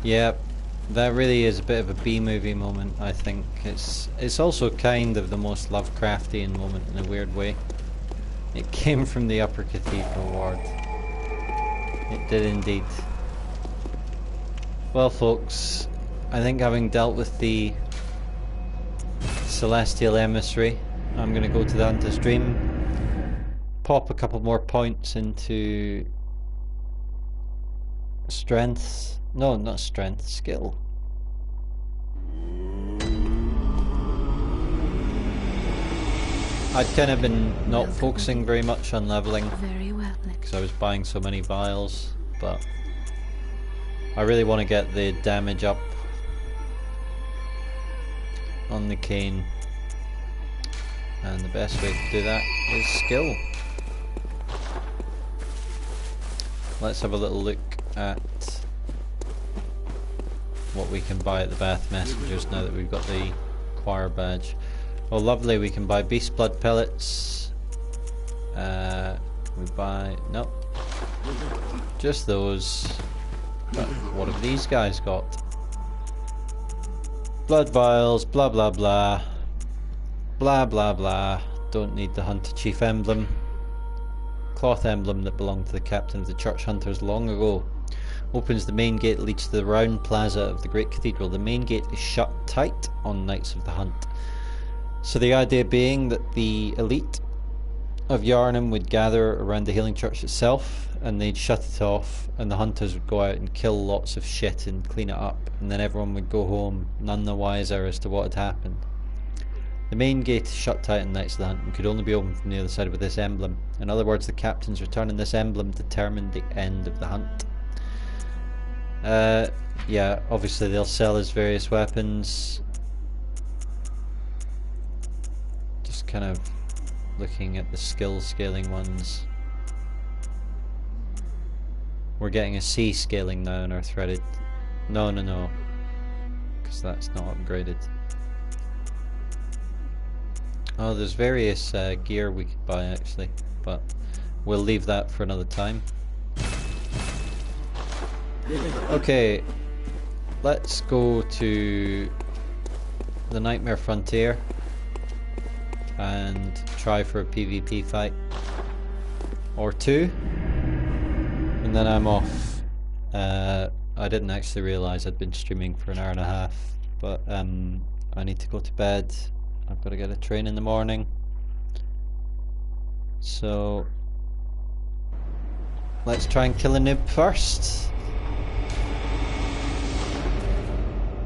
Yep, that really is a bit of a B-movie moment, I think. It's also kind of the most Lovecraftian moment in a weird way. It came from the Upper Cathedral Ward. It did indeed. Well folks, I think having dealt with the Celestial Emissary, I'm going to go to the Hunter's Dream, pop a couple more points into strengths. No, not strength, skill. I'd kind of been not focusing very much on leveling because I was buying so many vials, but I really want to get the damage up on the cane, and the best way to do that is skill. Let's have a little look at what we can buy at the Bath Messengers now that we've got the choir badge. Oh lovely, we can buy beast blood pellets. We buy, nope, just those. But what have these guys got? Blood vials, blah blah blah, blah blah blah. Don't need the Hunter Chief emblem. Cloth emblem that belonged to the captain of the church hunters long ago. Opens the main gate that leads to the round plaza of the Great Cathedral. The main gate is shut tight on nights of the hunt. So the idea being that the elite of Yharnam would gather around the healing church itself and they'd shut it off, and the hunters would go out and kill lots of shit and clean it up, and then everyone would go home none the wiser as to what had happened. The main gate is shut tight on nights of the hunt and could only be opened from the other side with this emblem. In other words, the captain's return in this emblem determined the end of the hunt. Yeah, obviously they'll sell his various weapons. Just kind of looking at the skill scaling ones. We're getting a C scaling now in our threaded. No, because that's not upgraded. Oh, there's various gear we could buy actually, but we'll leave that for another time. Okay, let's go to the Nightmare Frontier and try for a PvP fight. or two, and then I'm off. I didn't actually realise I'd been streaming for an hour and a half, but I need to go to bed. I've got to get a train in the morning. So let's try and kill a noob first.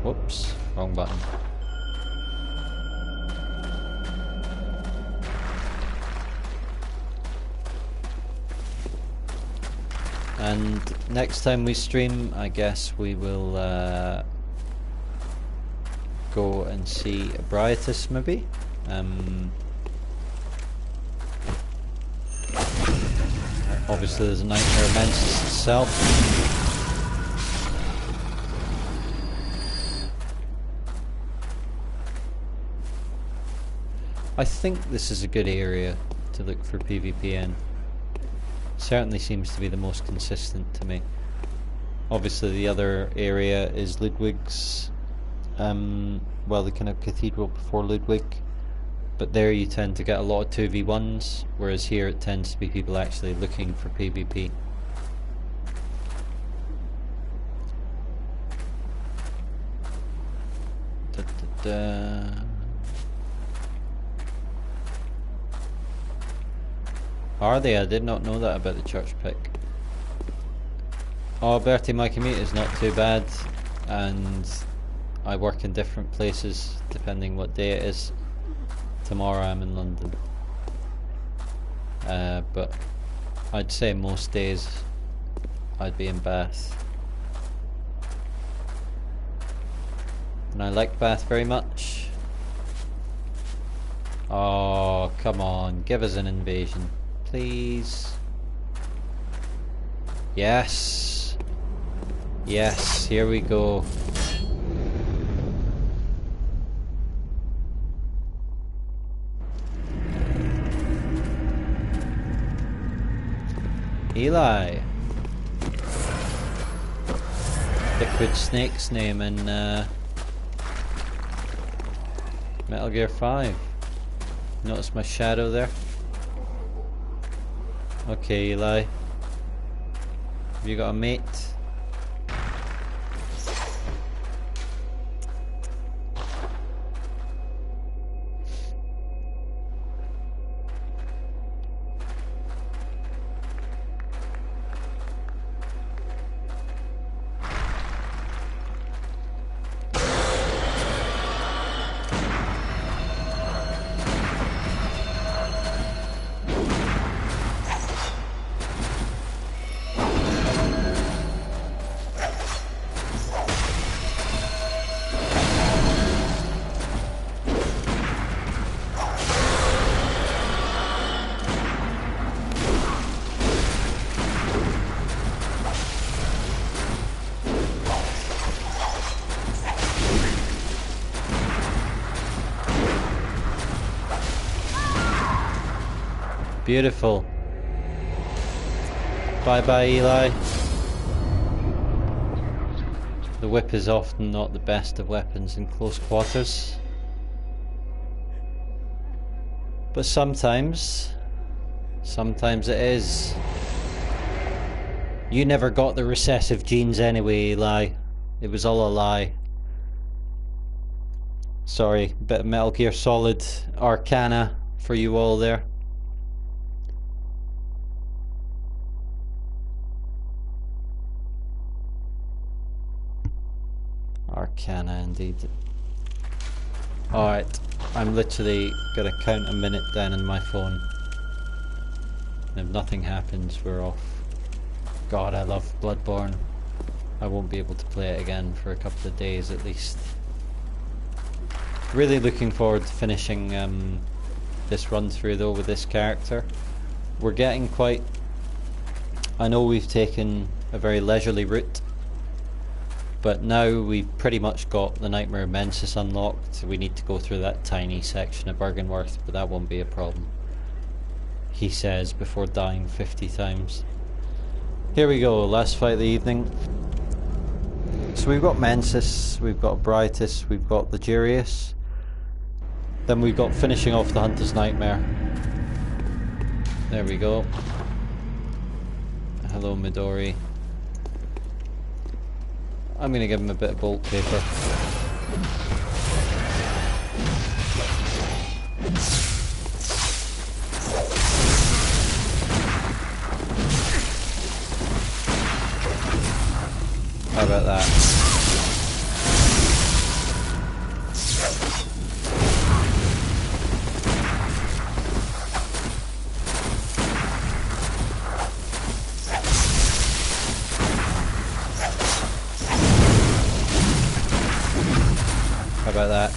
Whoops, wrong button. And next time we stream, I guess we will go and see Briatus maybe. Obviously there's a Nightmare Mensis itself. I think this is a good area to look for PvP in. Certainly seems to be the most consistent to me. Obviously the other area is Ludwig's, well, the kind of cathedral before Ludwig, but there you tend to get a lot of 2v1s, whereas here it tends to be people actually looking for PvP. Are they? I did not know that about the church pick. Oh, Bertie, my commute is not too bad, and I work in different places depending what day it is. Tomorrow I'm in London, but I'd say most days I'd be in Bath, and I like Bath very much. Oh, come on, give us an invasion, please. Yes, yes, here we go. Eli. Liquid Snake's name in Metal Gear 5. Notice my shadow there? Okay, Eli. Have you got a mate? Beautiful. Bye bye, Eli. The whip is often not the best of weapons in close quarters, but sometimes it is. You never got the recessive genes anyway, Eli. It was all a lie. Sorry, bit of Metal Gear Solid Arcana for you all there. Arcana indeed. Alright, I'm literally gonna count a minute down on my phone. And if nothing happens, we're off. God, I love Bloodborne. I won't be able to play it again for a couple of days at least. Really looking forward to finishing this run through though with this character. We're getting quite... I know we've taken a very leisurely route, but now we've pretty much got the Nightmare Mensis unlocked. We need to go through that tiny section of Byrgenwerth, but that won't be a problem, he says before dying 50 times. Here we go, last fight of the evening. So we've got Mensis, we've got Briatus, we've got the Jurius. Then we've got finishing off the Hunter's Nightmare. There we go. Hello, Midori. I'm gonna give him a bit of bolt paper. How about that? How about that?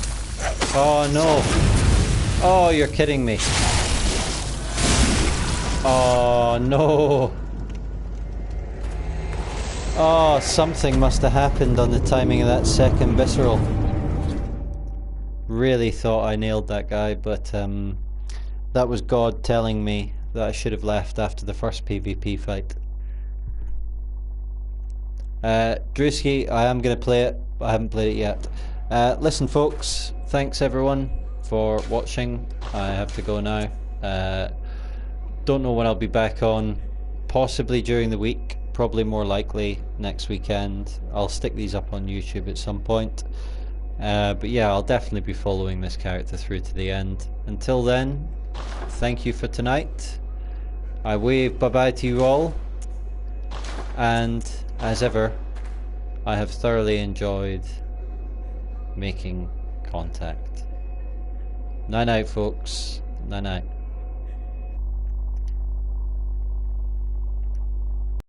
Oh no! Oh, you're kidding me. Oh no! Oh, something must have happened on the timing of that second visceral. Really thought I nailed that guy, but that was God telling me that I should have left after the first PvP fight. Drewski, I am going to play it, but I haven't played it yet. Listen folks, thanks everyone for watching. I have to go now. Don't know when I'll be back on, possibly during the week. Probably more likely next weekend. I'll stick these up on YouTube at some point. But yeah, I'll definitely be following this character through to the end. Until then, thank you for tonight. I wave bye-bye to you all. And as ever, I have thoroughly enjoyed making contact. Night night folks. Night night.